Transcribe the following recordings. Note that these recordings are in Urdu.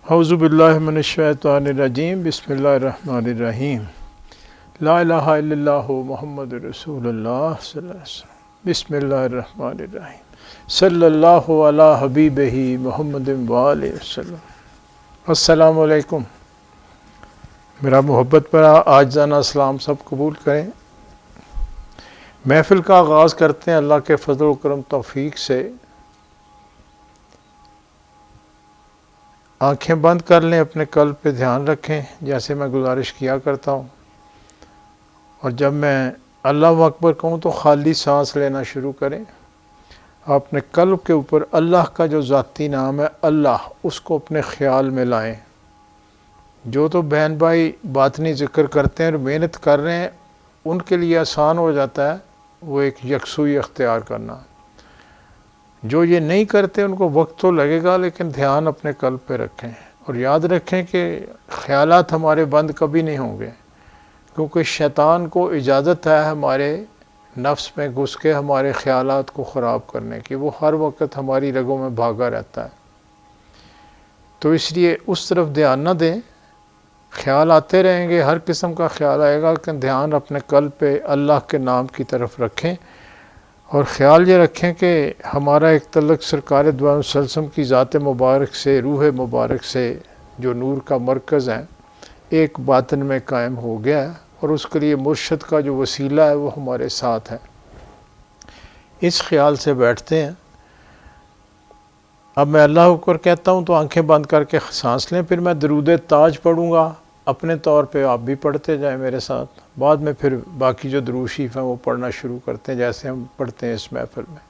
اعوذ باللہ من الشیطان الرجیم بسم اللہ الرحمن الرحیم لا الہ الا اللہ محمد رسول اللہ صلی اللہ علیہ وسلم بسم اللہ الرحمن الرحیم صلی اللہ علی حبیبہ محمد وآلہ وسلم۔ السلام علیکم۔ میرا محبت پر عاجزانہ سلام سب قبول کریں۔ محفل کا آغاز کرتے ہیں اللہ کے فضل و کرم توفیق سے۔ آنکھیں بند کر لیں، اپنے قلب پہ دھیان رکھیں جیسے میں گزارش کیا کرتا ہوں، اور جب میں اللہ اکبر کہوں تو خالی سانس لینا شروع کریں۔ اپنے قلب کے اوپر اللہ کا جو ذاتی نام ہے اللہ، اس کو اپنے خیال میں لائیں۔ جو تو بہن بھائی باطنی ذکر کرتے ہیں اور محنت کر رہے ہیں، ان کے لیے آسان ہو جاتا ہے وہ ایک یکسوئی اختیار کرنا۔ جو یہ نہیں کرتے ان کو وقت تو لگے گا، لیکن دھیان اپنے قلب پہ رکھیں اور یاد رکھیں کہ خیالات ہمارے بند کبھی نہیں ہوں گے، کیونکہ شیطان کو اجازت ہے ہمارے نفس میں گھس کے ہمارے خیالات کو خراب کرنے کی۔ وہ ہر وقت ہماری رگوں میں بھاگا رہتا ہے، تو اس لیے اس طرف دھیان نہ دیں۔ خیال آتے رہیں گے، ہر قسم کا خیال آئے گا، لیکن دھیان اپنے قلب پہ اللہ کے نام کی طرف رکھیں، اور خیال یہ رکھیں کہ ہمارا ایک تعلق سرکار دو عالم صلی اللہ علیہ وسلم کی ذات مبارک سے، روح مبارک سے، جو نور کا مرکز ہے، ایک باطن میں قائم ہو گیا ہے، اور اس کے لیے مرشد کا جو وسیلہ ہے وہ ہمارے ساتھ ہے۔ اس خیال سے بیٹھتے ہیں۔ اب میں اللہ اکبر کہتا ہوں تو آنکھیں بند کر کے سانس لیں، پھر میں درود تاج پڑھوں گا، اپنے طور پہ آپ بھی پڑھتے جائیں میرے ساتھ، بعد میں پھر باقی جو درود شریف ہیں وہ پڑھنا شروع کرتے ہیں جیسے ہم پڑھتے ہیں اس محفل میں۔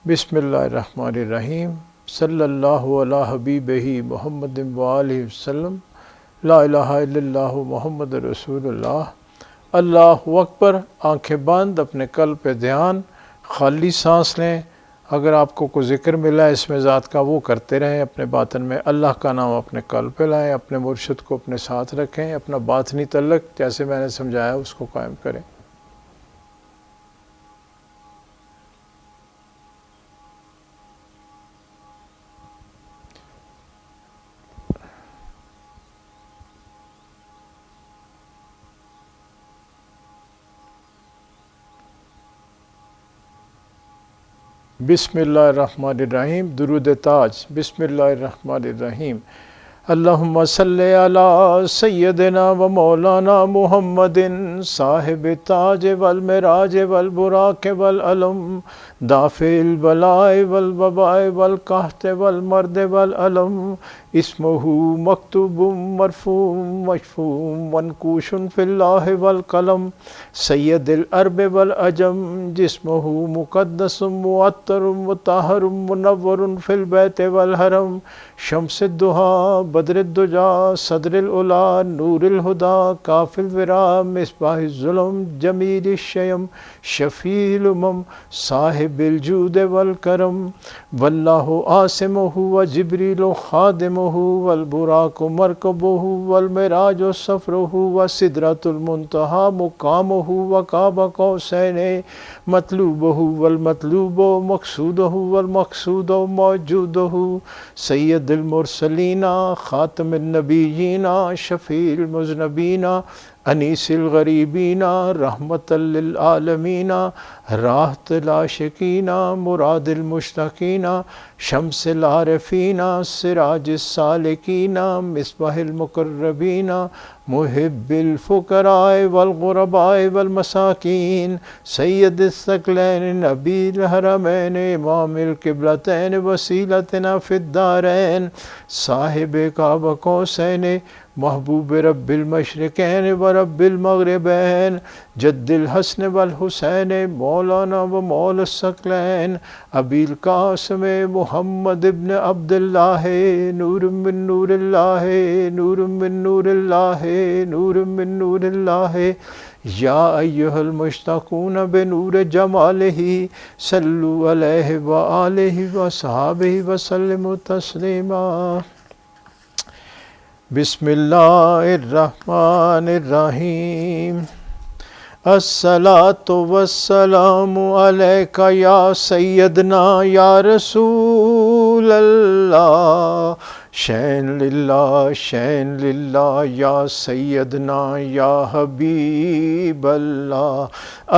بسم اللہ الرحمن الرحیم صلی اللہ علی حبیبہ محمد وآلہ وسلم لا الہ الا اللہ محمد رسول اللہ۔ اللہ اکبر۔ آنکھیں بند، اپنے قلب پہ دھیان، خالی سانس لیں۔ اگر آپ کو کوئی ذکر ملا ہے اس میں ذات کا وہ کرتے رہیں، اپنے باطن میں اللہ کا نام اپنے قلب پہ لائیں، اپنے مرشد کو اپنے ساتھ رکھیں، اپنا باطنی تعلق جیسے میں نے سمجھایا اس کو قائم کریں۔ بسم اللہ الرحمن الرحیم۔ درود تاج۔ بسم اللہ الرحمن الرحیم۔ اللہم صلی علی سیدنا و مولانا محمد صاحب تاج والمراج والبراق والعلم دافع البلاء والوباء والقحط والمرض والعلم اسمہ مکتوب مرفوع مشفوع منقوش فی اللہ والقلم سید العرب والعجم جسمہ مقدس معطر مطہر منور فی البیت والحرم شمس الضحیٰ بدر الدجا صدر العلا نور الہدا کاف الورا مصباح الظلم جمیل الشیم شفیع الامم صاحب الجود والکرم واللہ عاصمہ وجبریل خادمہ والبراق مرکبہ والمراج سفرہ وسدرۃ المنتہی مقامہ وقاب قوسین مطلوبہ والمطلوب مقصودہ والمقصود موجودہ سید المرسلین خاتم النبیین شفیع المذنبین انیس الغریبین رحمت للعالمین راحت العاشقین مراد المشتاقین شمس العارفین سراج السالکین مصباح المقربین محب الفقراء والغرباء والمساکین سید الثقلین نبی الحرمین امام القبلتین وسیلتنا فی الدارین صاحب کعبہ قوسین محبوب رب المشرقین و رب المغربین جد الحسن والحسین مولانا و مولا الثقلین ابی القاسم محمد ابن عبداللہ نور من نور اللہ نور من نور اللہ نور من نور اللہ یا ایہا المشتاقون بنور جمالہ صلو علیہ وآلہ وصحابہ وسلم تسلیما۔ بسم اللہ الرحمن الرحیم۔ الصلاۃ والسلام علیک یا سیدنا یا رسول اللہ شین للہ شین للہ یا سیدنا یا حبیب اللہ،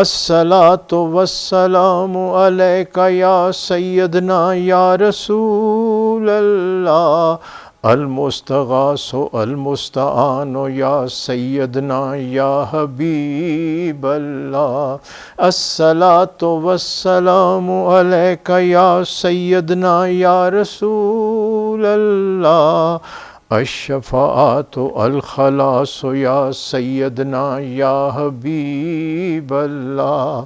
الصلاۃ والسلام علیک یا سیدنا یا رسول اللہ، المستغاث المستعان یا سیدنا یا حبیب اللہ، الصلاۃ والسلام علیک یا سیدنا یا رسول اللہ، الشفاعت الخلاص یا سیدنا یا حبیب اللہ،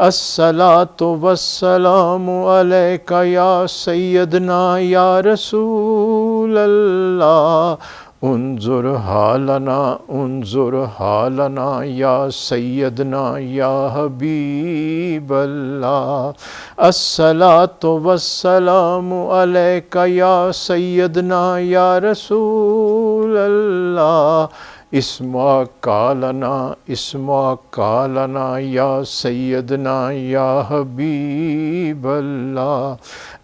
الصلاۃ والسلام علیک یا سیدنا یا رسول اللہ، انظر حالنا یا سیدنا یا حبیب اللہ، الصلاۃ والسلام علیک یا سیدنا یا رسول اللہ، اسمع لنا یا سیدنا یا حبیب اللہ،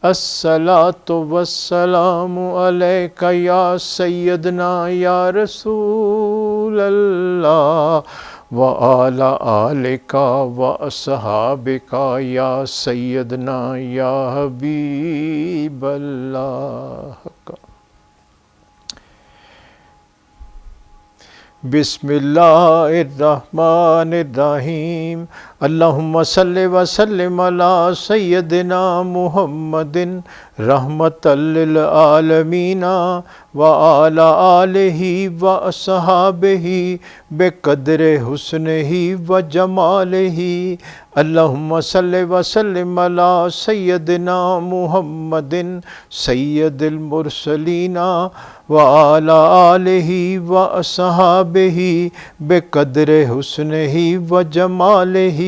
الصلاۃ والسلام علیک یا سیدنا یا رسول اللہ، وعلی آلک واصحابک یا سیدنا یا حبیب اللہ۔ بسم اللہ الرحمن الرحیم، اللہم صلی وسلم علی سیدنا محمد رحمۃ للعالمین وعلی آلہ واصحابہ بقدر حسنہ وجمالہ، اللہم صلی وسلم علی سیدنا محمد سید المرسلین وعلی آلہ واصحابہ بقدر حسنہ وجمالہ،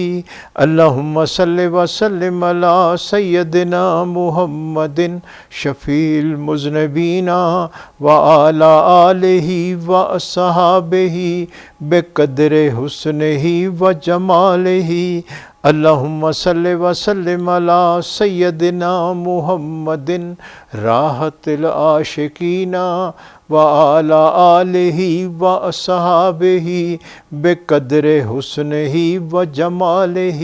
اللہم صلی وسلم علی سیدنا محمد شفیع المذنبین وعلی آلہ واصحابہ بقدر حسنہ وجمالہ، اللہم صلی وسلم علی سیدنا محمد راحت العاشقین وعلی آلہ واصحابہ بقدر حسنہ وجمالہ،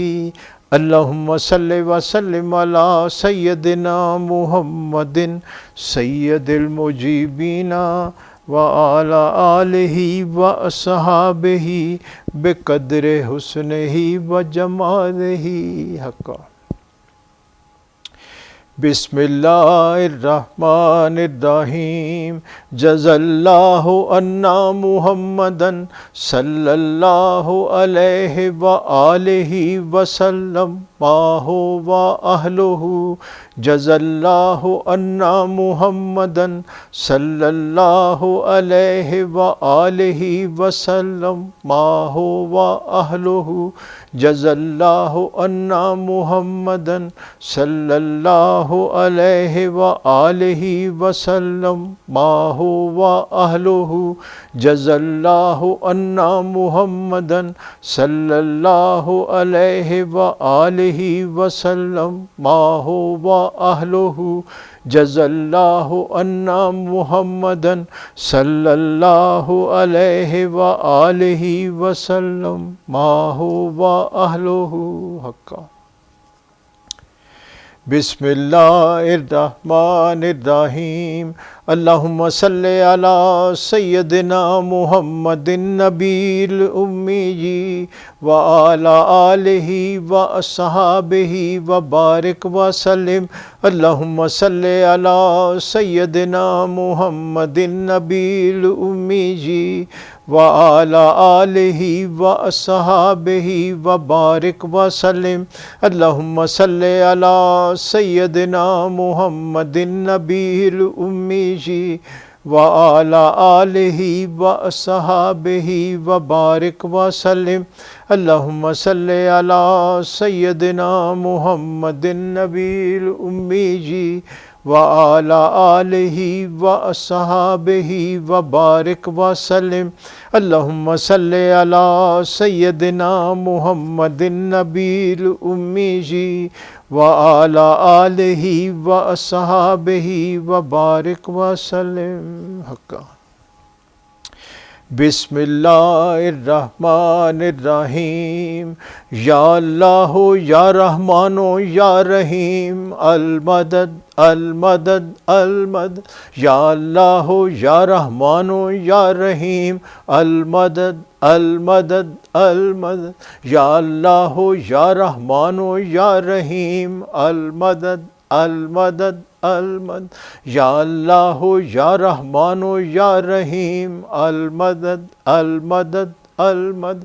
اللہم صلی وسلم علی سیدنا محمد سید المجیبین وعلی آلہ واصحابہ بقدر حسنہ وجمالہ حقا۔ بسم اللہ الرحمن الرحیم، جزا اللہ عنا محمدا صلی اللہ علیہ وآلہ وسلم ما هو اہلہ، جزا اللہ عنا محمدا صلی اللہ علیہ وآلہ وسلم ما هو اہلہ، جزا اللہ عنا محمدا صلی اللہ علیہ وآلہ وسلم ما هو اہلہ، جزا اللہ عنا محمدا صلی اللہ علیہ وآلہ وسلم ما هو اہلہ، جزا اللہ عنا محمدا صلی اللہ علیہ وآلہ وسلم ما هو اہلہ حقا۔ بسم اللہ الرحمن الرحیم، اللہم صلی علی سیدنا محمد النبی الامی وعلی آلہ واصحابہ وبارک وسلم، اللہم صلی علی سیدنا محمد النبی الامی وعلی آلہ واصحابہ وبارک وسلم، اللہم صلی علی سیدنا محمد النبی الامی وعلی آلہ واصحابہ وبارک وسلم، اللہم صلی علی سیدنا محمد النبی الامی وعلى آله وأصحابه وبارك وسلم اللهم صل على سيدنا محمد النبي الأمي وعلى آله وأصحابه وبارك وسلم حقا بسم اللہ الرحمن الرحیم یا اللہ یا رحمان یا رحیم المدد المدد المدد یا اللہ یا رحمان یا رحیم المدد المدد المدد یا اللہ یا رحمان یا رحیم المدد المدد المدد یا اللہ یا رحمان یا رحیم المدد المدد المدد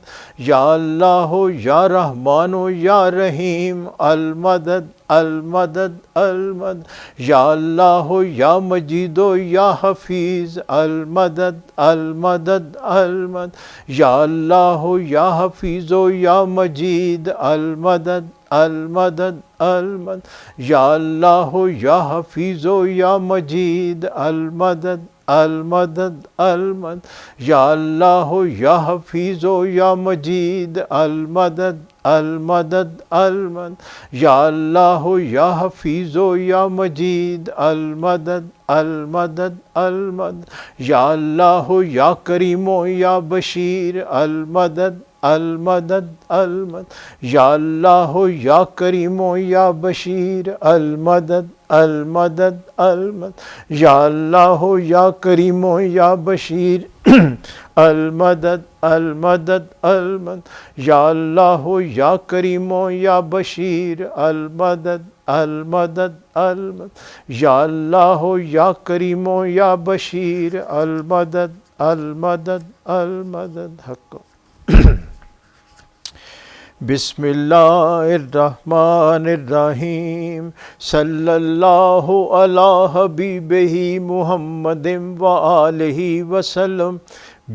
یا اللہ یا رحمان یا رحیم المدد المدد المدد یا اللہ یا مجید و یا حفیظ المدد المدد المدد یا اللہ یا حفیظ و یا مجید المدد المدد المدد یا اللہ یا حفیظ و یا مجید المدد المدد المدد یا اللہ یا حفیظ و یا مجید المدد المدد المدد یا اللہ یا حفیظ و یا مجید المدد المدد المدد یا اللہ یا کریم و یا بشیر المدد المدد المدد یا اللہ یا کریم و یا بشیر المدد المدد المدد یا اللہ یا کریم و یا بشیر المدد المدد المدد یا اللہ یا کریم و یا بشیر المدد المدد المدد یا اللہ یا کریم و یا بشیر المدد المدد المدد حق بسم اللہ الرحمن الرحیم صلی اللہ علی حبیبہ محمد وآلہ وسلم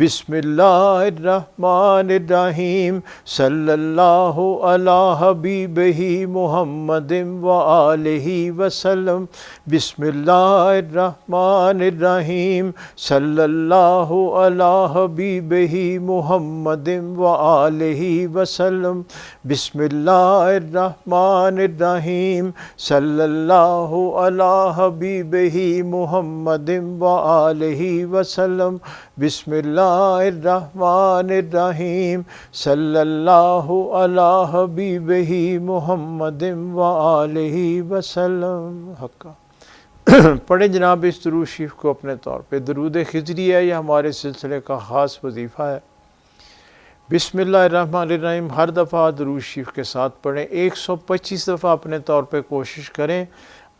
بسم اللہ الرحمن الرحیم صلی اللہ علی حبیبہ محمد وآلہ وسلم بسم اللہ الرحمن الرحیم صلی اللہ علی حبیبہ محمد وآلہ وسلم بسم اللہ الرحمن الرحیم صلی اللہ علی حبیبہ محمد وآلہ وسلم بسم اللہ الرحمن الرحیم صلی اللہ علی حبیبہ محمد وآلہ وسلم حقا پڑھیں جناب اس درود شریف کو اپنے طور پہ درود خضری ہے، یہ ہمارے سلسلے کا خاص وظیفہ ہے۔ بسم اللہ الرحمن الرحیم ہر دفعہ درود شریف کے ساتھ پڑھیں، 125 دفعہ اپنے طور پہ کوشش کریں۔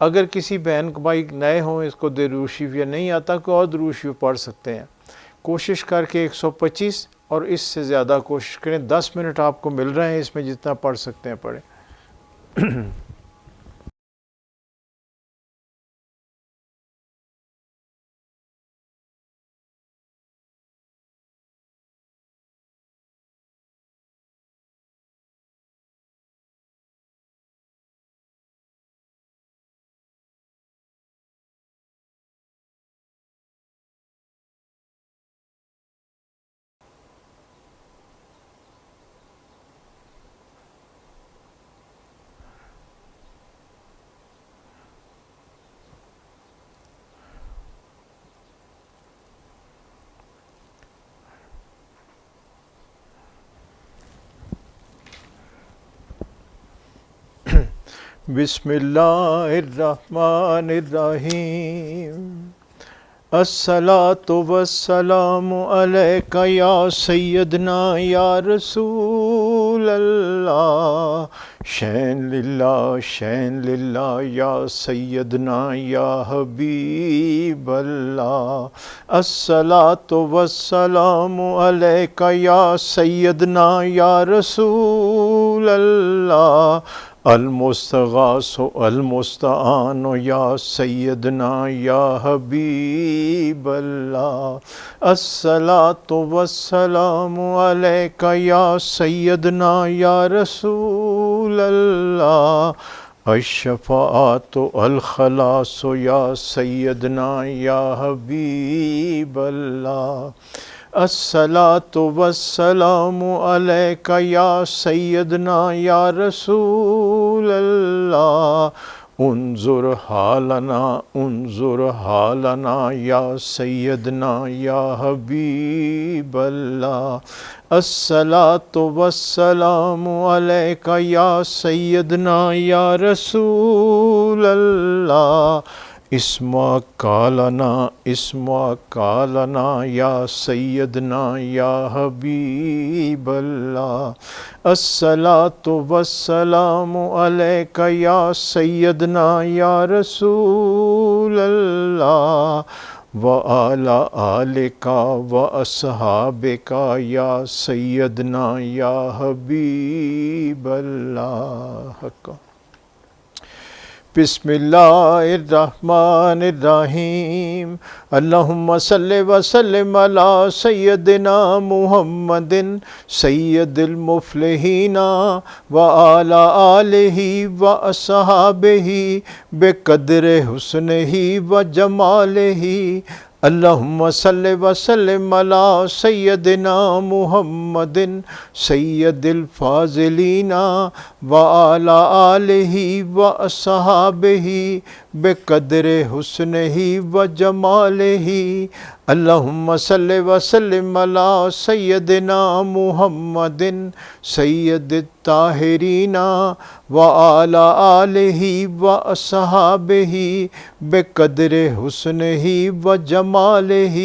اگر کسی بہن بھائی نئے ہوں اس کو درود شریف یا نہیں آتا کوئی اور درود شریف پڑھ سکتے ہیں، کوشش کر کے 125 اور اس سے زیادہ کوشش کریں۔ 10 منٹ آپ کو مل رہے ہیں، اس میں جتنا پڑھ سکتے ہیں پڑھیں۔ بسم اللہ الرحمن الرحیم الصلاۃ والسلام علیک یا سیدنا یا رسول اللہ شین للہ یا سیدنا یا حبیب اللہ الصلاۃ والسلام علیک یا سیدنا یا رسول اللہ المستغاث المستعان یا سیدنا یا حبیب اللہ الصلاۃ والسلام علیک یا سیدنا یا رسول اللہ الشفاعت الخلاص یا سیدنا یا حبیب اللہ، الصلاۃ والسلام علیک یا سیدنا یا رسول اللہ، انظر حالنا یا سیدنا یا حبیب اللہ، الصلاۃ والسلام علیک یا سیدنا یا رسول اللہ، اسمع کالنا یا سیدنا یا حبیب اللہ، الصلاۃ والسلام علیک یا سیدنا یا رسول اللہ، وعلی آلک واصحابک یا سیدنا یا حبیب اللہ۔ بسم اللہ الرحمن الرحیم، اللہم صلی وسلم علی سیدنا محمد سید المفلحین وعلی آلہ واصحابہ بقدر حسنہ وجمالہ، اللہم صلی وسلم علی سیدنا محمد سید الفاضلین وعلی آلہ واصحابہ بقدر حسنہ وجمالہ، اللہم صلی وسلم علی سیدنا محمد سید الطاہرین وعلی آلہ واصحابہ بقدر حسنہ وجمالہ،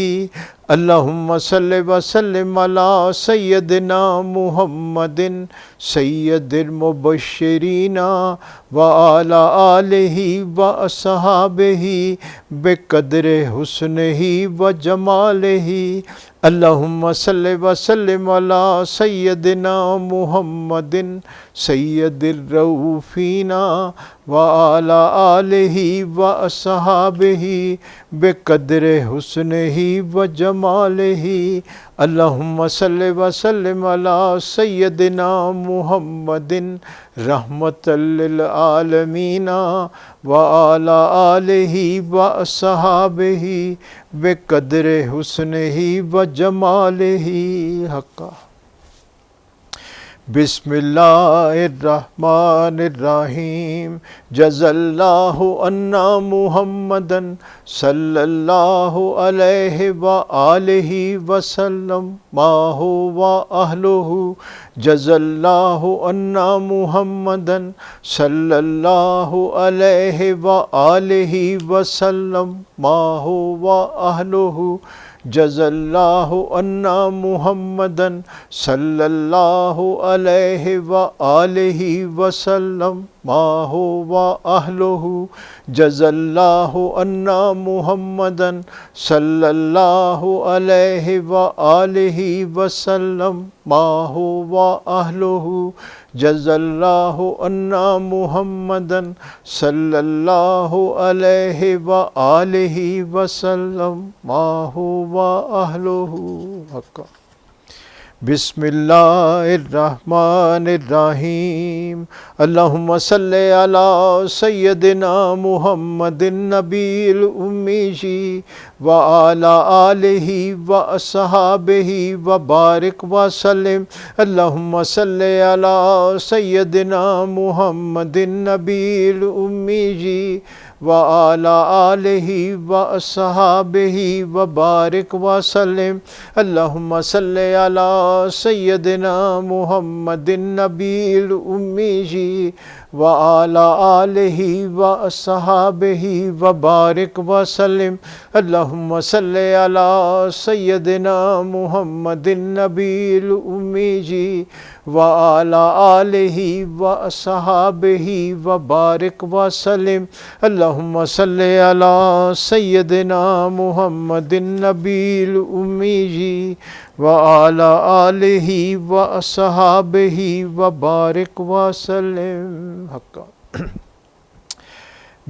اللہم صلی وسلم علی سیدنا محمد سید المبشرین وعلی آلہ واصحابہ بقدر حسنہ وجمالہ، اللہم صلی وسلم علی سیدنا محمد سید الرؤوفین وعلی آلہ واصحابہ بقدر حسنہ وجمالہ، اللہم صلی وسلم علی سیدنا محمد رحمۃ للعالمین وعلی آلہ واصحابہ بقدر حسنہ وجمالہ حقا۔ بسم اللہ الرحمن الرحیم، جزا اللہ عنا محمدا صلی اللہ علیہ وآلہ وسلم ما هو اہلہ، جزا اللہ عنا محمدا صلی اللہ علیہ وآلہ وسلم ما هو اہلہ، جزا اللہ عنا محمدا صلی اللہ علیہ وآلہ وسلم ما هو اہلہ، جزا اللہ عنا محمدا صلی اللہ علیہ وآلہ وسلم ما هو اہلہ، جزا اللہ عنا محمدا صلی اللہ علیہ وآلہ وسلم ما هو اہلہ حقا۔ بسم اللہ الرحمن الرحیم، اللہم صلی علی سیدنا محمد النبی الامی وعلی آلہ واصحابہ وبارک وسلم، اللہم صلی علی سیدنا محمد النبی الامی وعلی آلہ واصحابہ وبارک وسلم، اللہم صلی علی سیدنا محمد النبی الامی وعلی آلہ واصحابہ وبارک وسلم، اللہم صلی علی سیدنا محمد النبی الامی وعلی آلہ واصحابہ وبارک وسلم، اللہم صلی علی سیدنا محمد النبی الامی وعلی آلہ واصحابہ وبارک وسلم حقا۔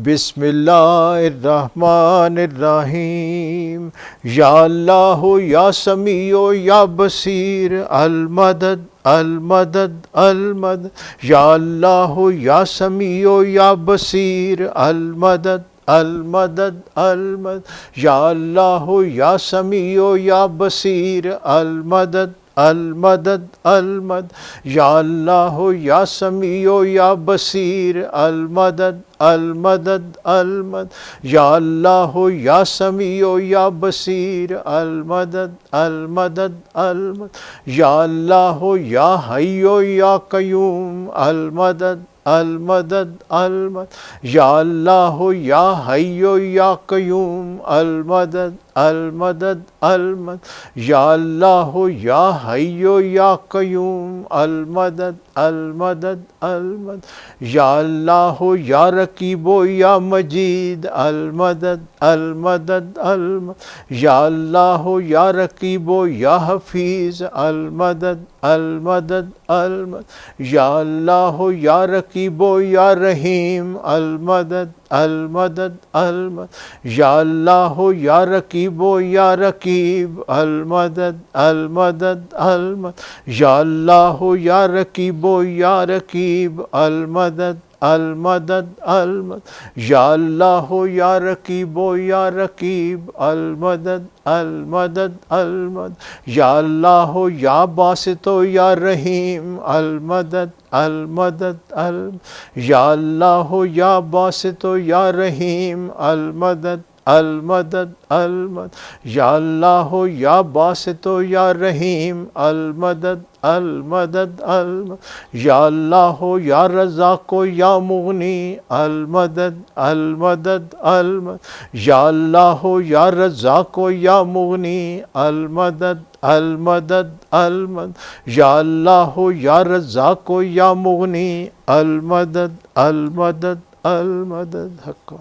بسم اللہ الرحمن الرحیم یا اللہ یا سمیع یا بصیر المدد المدد المدد یا اللہ یا سمیع یا بصیر المدد المدد المدد یا اللہ یا سمیع یا بصیر المدد المدد المدد یا اللہ یا سمیع یا بصیر المدد المدد المدد یا اللہ یا سمیع یا بصیر المدد المدد المدد یا اللہ یا حی یا قیوم المدد المدد المدد یا اللہ یا حی یا قیوم المدد المدد المدد یا اللہ یا حی یا قیوم المدد المدد المدد یا اللہ یا رقیب یا مجید المدد المدد المدد یا اللہ یا رقیب یا حفیظ المدد المدد المدد یا اللہ یا رقیب یا رحیم المدد المدد المدد یا اللہ یا رقیب یا رقیب المدد المدد المدد یا اللہ یا رقیب یا رقیب المدد المدد المدد یا اللہ یا رقیب یا رقیب المدد المدد المدد یا اللہ یا باسط یا رحیم المدد المدد المدد یا اللہ یا باسط یا رحیم المدد المدد المدد یا اللہ یا باسط یا رحیم المدد المدد المدد یا اللہ یا رزاق یا مغنی المدد المدد المدد یا اللہ یا رزاق یا مغنی المدد المدد المدد یا اللہ یا رزاق یا مغنی المدد المدد المدد حق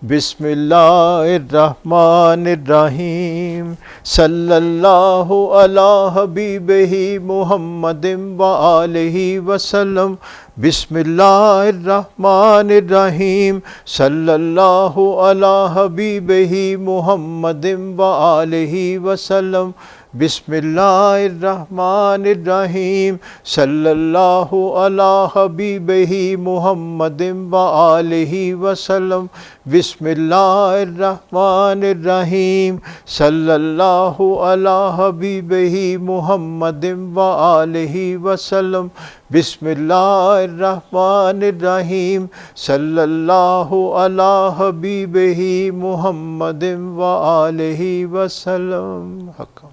بسم اللہ الرحمن الرحیم صلی اللہ علی حبیبہ محمد وآلہ وسلم بسم اللہ الرحمن الرحیم صلی اللہ علی حبیبہ محمد وآلہ وسلم بسم اللہ الرحمن الرحیم صلی اللہ علی حبیبہ محمد وآلہ وسلم بسم اللہ الرحمن الرحیم صلی اللہ علی حبیبہ محمد وآلہ وسلم بسم اللہ الرحمن الرحیم صلی اللہ علی حبیبہ محمد وآلہ وسلم حق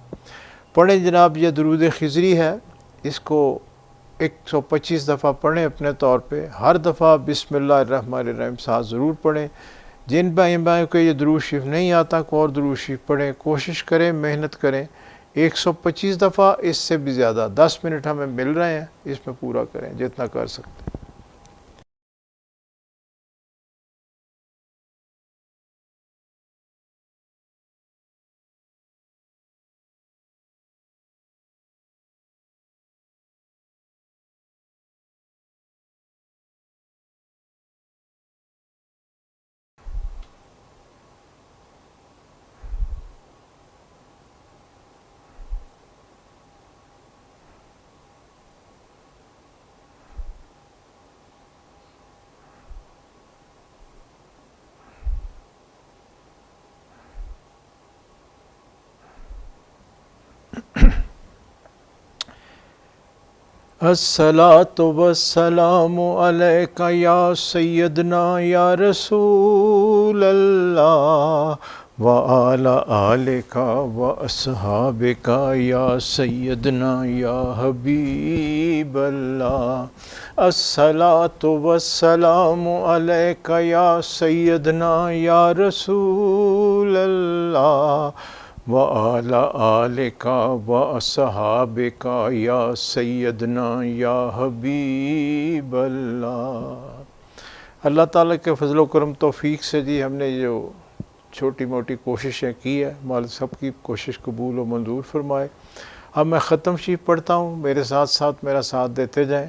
پڑھیں جناب. یہ درود خضری ہے، اس کو 125 دفعہ پڑھیں اپنے طور پہ. ہر دفعہ بسم اللہ الرحمن الرحیم ساتھ ضرور پڑھیں. جن بھائیوں کو یہ درود شریف نہیں آتا کو اور درود شریف پڑھیں، کوشش کریں، محنت کریں. 125 دفعہ، اس سے بھی زیادہ. 10 منٹ ہمیں مل رہے ہیں، اس میں پورا کریں جتنا کر سکتے ہیں. الصلاۃ والسلام علیک یا سیدنا یا رسول اللہ وعلی آلک واصحابک یا سیدنا یا حبیب اللہ. الصلاۃ والسلام علیک یا سیدنا یا رسول اللہ وعلی آلک واصحابک یا سیدنا یا حبیب اللہ. اللہ تعالیٰ کے فضل و کرم توفیق سے جی ہم نے جو چھوٹی موٹی کوششیں کی ہے، مال سب کی کوشش قبول و منظور فرمائے. اب میں ختم شریف پڑھتا ہوں، میرے ساتھ ساتھ میرا ساتھ دیتے جائیں.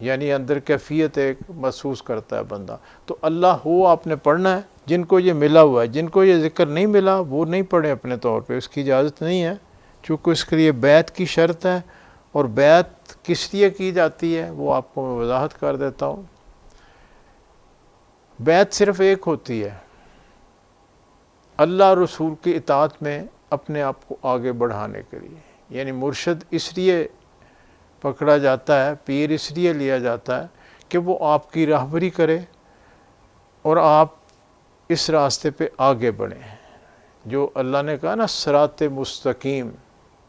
یعنی اندر کیفیت ایک محسوس کرتا ہے بندہ. تو اللہ ہو آپ نے پڑھنا ہے. جن کو یہ ملا ہوا ہے، جن کو یہ ذکر نہیں ملا وہ نہیں پڑھے اپنے طور پہ، اس کی اجازت نہیں ہے، چونکہ اس کے لیے بیعت کی شرط ہے. اور بیعت کس لیے کی جاتی ہے وہ آپ کو میں وضاحت کر دیتا ہوں. بیعت صرف ایک ہوتی ہے، اللہ رسول کی اطاعت میں اپنے آپ کو آگے بڑھانے کے لیے. یعنی مرشد اس لیے پکڑا جاتا ہے، پیر اس لیے لیا جاتا ہے کہ وہ آپ کی راہبری کرے اور آپ اس راستے پہ آگے بڑھیں. جو اللہ نے کہا نا صراط مستقیم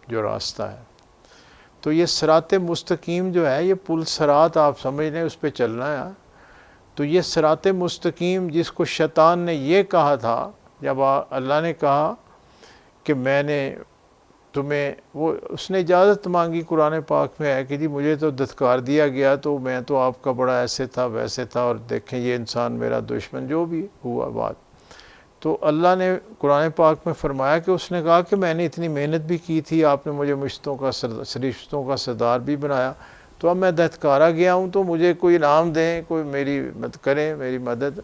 جو راستہ ہے، تو یہ صراط مستقیم جو ہے یہ پل صراط آپ سمجھ لیں، اس پہ چلنا ہے. تو یہ صراط مستقیم جس کو شیطان نے یہ کہا تھا جب اللہ نے کہا کہ میں نے تمہیں، وہ اس نے اجازت مانگی، قرآن پاک میں ہے کہ جی مجھے تو دھتکار دیا گیا تو میں تو آپ کا بڑا ایسے تھا ویسے تھا، اور دیکھیں یہ انسان میرا دشمن، جو بھی ہوا بات. تو اللہ نے قرآن پاک میں فرمایا کہ اس نے کہا کہ میں نے اتنی محنت بھی کی تھی، آپ نے مجھے فرشتوں کا سردار بھی بنایا، تو اب میں دھتکارا گیا ہوں تو مجھے کوئی انعام دیں، کوئی میری مدد کریں، میری مدد.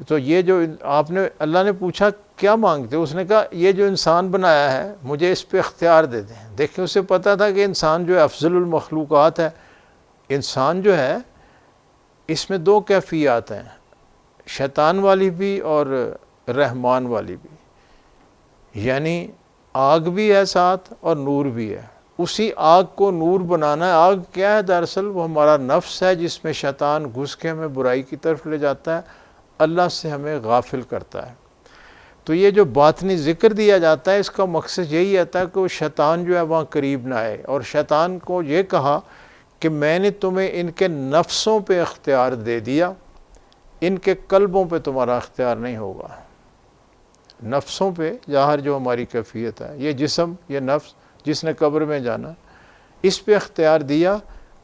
تو یہ جو آپ نے، اللہ نے پوچھا کیا مانگتے، اس نے کہا یہ جو انسان بنایا ہے مجھے اس پہ اختیار دے دیں. دیکھیں اسے پتہ تھا کہ انسان جو ہے افضل المخلوقات ہے. انسان جو ہے اس میں دو کیفیات ہیں، شیطان والی بھی اور رحمان والی بھی. یعنی آگ بھی ہے ساتھ اور نور بھی ہے. اسی آگ کو نور بنانا ہے. آگ کیا ہے دراصل؟ وہ ہمارا نفس ہے جس میں شیطان گھس کے ہمیں برائی کی طرف لے جاتا ہے، اللہ سے ہمیں غافل کرتا ہے. تو یہ جو باطنی ذکر دیا جاتا ہے اس کا مقصد یہی آتا ہے کہ وہ شیطان جو ہے وہاں قریب نہ آئے. اور شیطان کو یہ کہا کہ میں نے تمہیں ان کے نفسوں پہ اختیار دے دیا، ان کے قلبوں پہ تمہارا اختیار نہیں ہوگا. نفسوں پہ ظاہر جو ہماری کیفیت ہے، یہ جسم، یہ نفس جس نے قبر میں جانا، اس پہ اختیار دیا،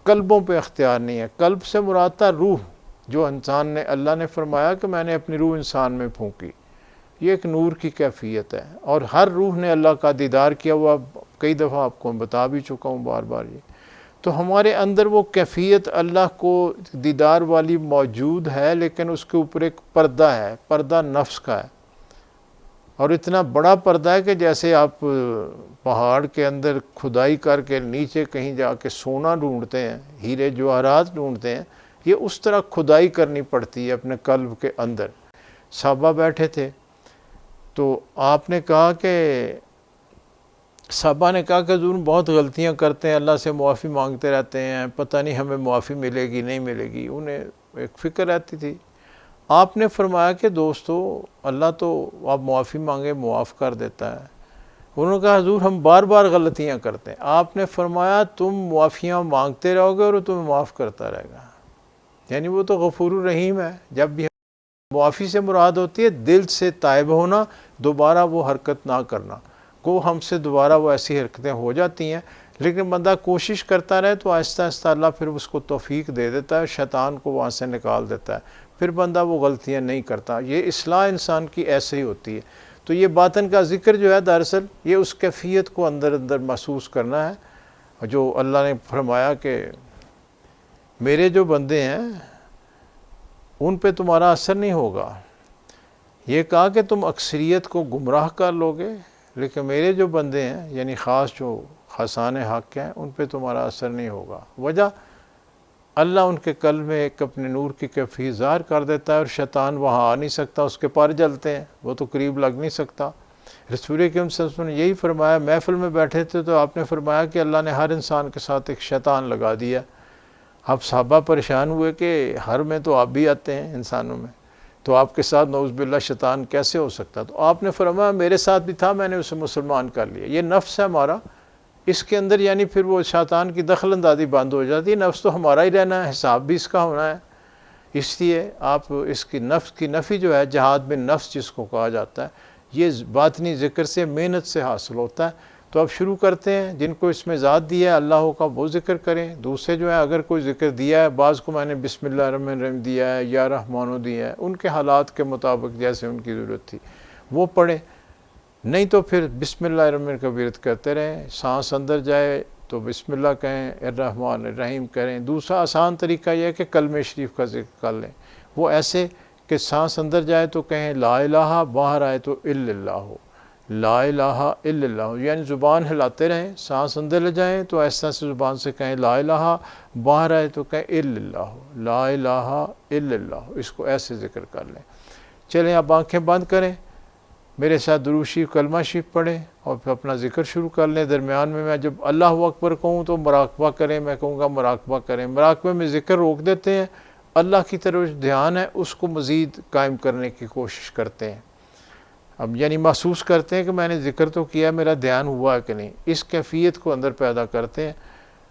قلبوں پہ اختیار نہیں ہے. قلب سے مراد تھا روح، جو انسان نے، اللہ نے فرمایا کہ میں نے اپنی روح انسان میں پھونکی. یہ ایک نور کی کیفیت ہے، اور ہر روح نے اللہ کا دیدار کیا ہوا، کئی دفعہ آپ کو بتا بھی چکا ہوں بار بار. یہ تو ہمارے اندر وہ کیفیت اللہ کو دیدار والی موجود ہے، لیکن اس کے اوپر ایک پردہ ہے، پردہ نفس کا ہے. اور اتنا بڑا پردہ ہے کہ جیسے آپ پہاڑ کے اندر کھدائی کر کے نیچے کہیں جا کے سونا ڈھونڈتے ہیں، ہیرے جواہرات ڈھونڈتے ہیں، یہ اس طرح کھدائی کرنی پڑتی ہے اپنے قلب کے اندر. صحابہ بیٹھے تھے تو آپ نے کہا کہ، صحابہ نے کہا کہ حضور بہت غلطیاں کرتے ہیں، اللہ سے معافی مانگتے رہتے ہیں، پتہ نہیں ہمیں معافی ملے گی نہیں ملے گی. انہیں ایک فکر رہتی تھی. آپ نے فرمایا کہ دوستو اللہ تو آپ معافی مانگے معاف کر دیتا ہے. انہوں نے کہا حضور ہم بار بار غلطیاں کرتے ہیں. آپ نے فرمایا تم معافیاں مانگتے رہو گے اور وہ تمہیں معاف کرتا رہے گا. یعنی وہ تو غفور الرحیم ہے. جب بھی معافی سے مراد ہوتی ہے دل سے تائب ہونا، دوبارہ وہ حرکت نہ کرنا. کو ہم سے دوبارہ وہ ایسی حرکتیں ہو جاتی ہیں، لیکن بندہ کوشش کرتا رہے تو آہستہ آہستہ اللہ پھر اس کو توفیق دے دیتا ہے، شیطان کو وہاں سے نکال دیتا ہے، پھر بندہ وہ غلطیاں نہیں کرتا. یہ اصلاح انسان کی ایسے ہی ہوتی ہے. تو یہ باطن کا ذکر جو ہے دراصل یہ اس کیفیت کو اندر اندر محسوس کرنا ہے، جو اللہ نے فرمایا کہ میرے جو بندے ہیں ان پہ تمہارا اثر نہیں ہوگا. یہ کہا کہ تم اکثریت کو گمراہ کر لو گے، لیکن میرے جو بندے ہیں یعنی خاص جو خاصان حق ہیں ان پہ تمہارا اثر نہیں ہوگا. وجہ اللہ ان کے قلب میں ایک اپنے نور کی کیفیت ظاہر کر دیتا ہے، اور شیطان وہاں آ نہیں سکتا، اس کے پر جلتے ہیں، وہ تو قریب لگ نہیں سکتا. رسول اکرم صلی اللہ علیہ وسلم نے یہی فرمایا. محفل میں بیٹھے تھے تو آپ نے فرمایا کہ اللہ نے ہر انسان کے ساتھ ایک شیطان لگا دیا. اب صحابہ پریشان ہوئے کہ ہر میں تو آپ بھی آتے ہیں انسانوں میں، تو آپ کے ساتھ نعوذ باللہ شیطان کیسے ہو سکتا؟ تو آپ نے فرمایا میرے ساتھ بھی تھا، میں نے اسے مسلمان کر لیا. یہ نفس ہے ہمارا، اس کے اندر یعنی پھر وہ شیطان کی دخل اندازی بند ہو جاتی ہے. نفس تو ہمارا ہی رہنا ہے، حساب بھی اس کا ہونا ہے. اس لیے آپ اس کی نفس کی نفی جو ہے، جہاد بن نفس جس کو کہا جاتا ہے، یہ باطنی ذکر سے محنت سے حاصل ہوتا ہے. تو اب شروع کرتے ہیں. جن کو اس میں ذات دیا ہے اللہ کا وہ ذکر کریں. دوسرے جو ہے اگر کوئی ذکر دیا ہے، بعض کو میں نے بسم اللہ الرحمن الرحیم دیا ہے یا رحمانو دیا ہے، ان کے حالات کے مطابق جیسے ان کی ضرورت تھی وہ پڑھیں. نہیں تو پھر بسم اللہ الرحمن کا ورد کرتے رہیں. سانس اندر جائے تو بسم اللہ کہیں، الرحمن الرحیم کریں۔ دوسرا آسان طریقہ یہ ہے کہ کلمہ شریف کا ذکر کر لیں، وہ ایسے کہ سانس اندر جائے تو کہیں لا الہ، باہر آئے تو الا اللہ، لا الہ الا اللہ، یعنی زبان ہلاتے رہیں، سانس اندر لے جائیں تو ایسا سے زبان سے کہیں لا الہ، باہر آئے تو کہیں الا اللہ، لا الہ الا اللہ، اس کو ایسے ذکر کر لیں۔ چلیں اب آنکھیں بند کریں، میرے ساتھ درود شریف کلمہ شریف پڑھیں اور پھر اپنا ذکر شروع کر لیں۔ درمیان میں جب اللہ اکبر کہوں تو مراقبہ کریں، میں کہوں گا مراقبہ کریں، مراقبے میں ذکر روک دیتے ہیں، اللہ کی طرف دھیان ہے اس کو مزید قائم کرنے کی کوشش کرتے ہیں۔ اب یعنی محسوس کرتے ہیں کہ میں نے ذکر تو کیا، میرا دھیان ہوا ہے کہ نہیں، اس کیفیت کو اندر پیدا کرتے ہیں،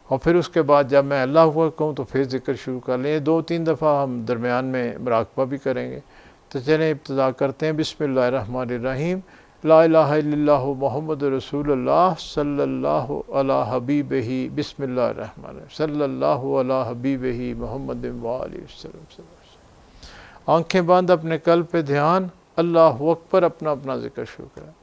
اور پھر اس کے بعد جب میں اللہ اکبر کہوں تو پھر ذکر شروع کر لیں۔ 2-3 دفعہ ہم درمیان میں مراقبہ بھی کریں گے۔ تو چلیں ابتدا کرتے ہیں۔ بسم اللہ الرحمن الرحیم، لا الہ الا اللہ محمد رسول اللہ صلی اللہ علی حبیبہ، بسم اللہ الرحمن الرحیم، صلی اللہ علی حبیبہ محمد وآلہ وسلم۔ آنکھیں بند، اپنے قلب پہ دھیان، اللہ اکبر، اپنا اپنا ذکر شروع کریں۔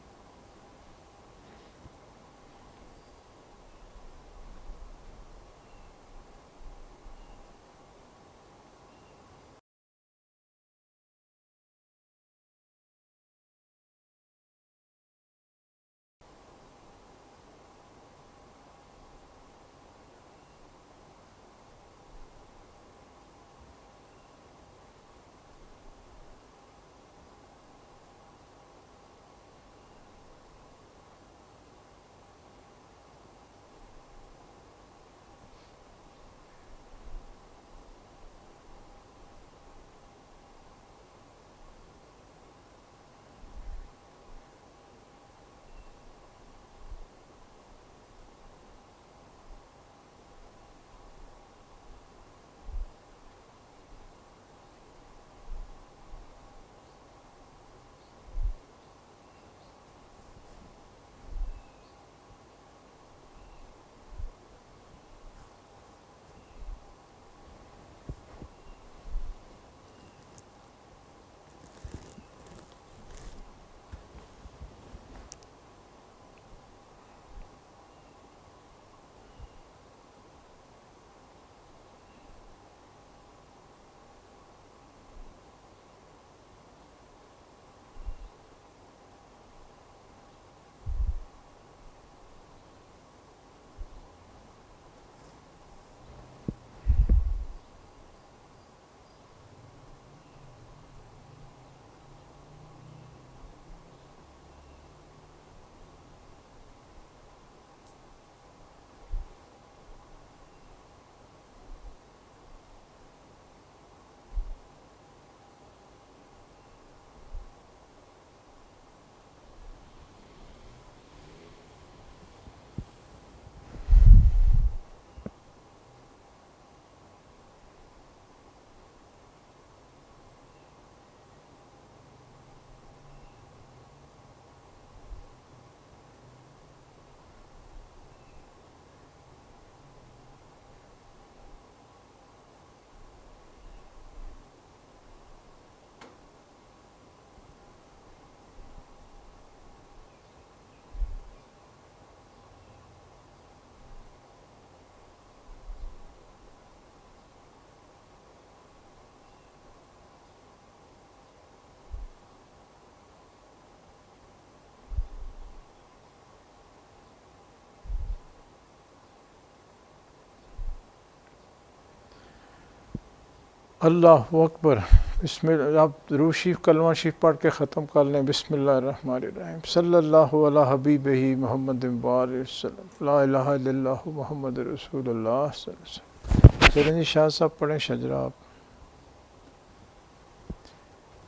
اللہ اکبر۔ بسم اللہ، آپ درود شریف کلمہ شریف پڑھ کے ختم کر لیں۔ بسم اللہ الرحمن الرحیم، صلی اللہ علی حبیبہ محمد وآلہ وسلم، لا الہ الا اللہ محمد رسول اللہ صلی اللہ علیہ وسلم۔ چلیں جی شاہ صاحب پڑھیں شجرہ۔ آپ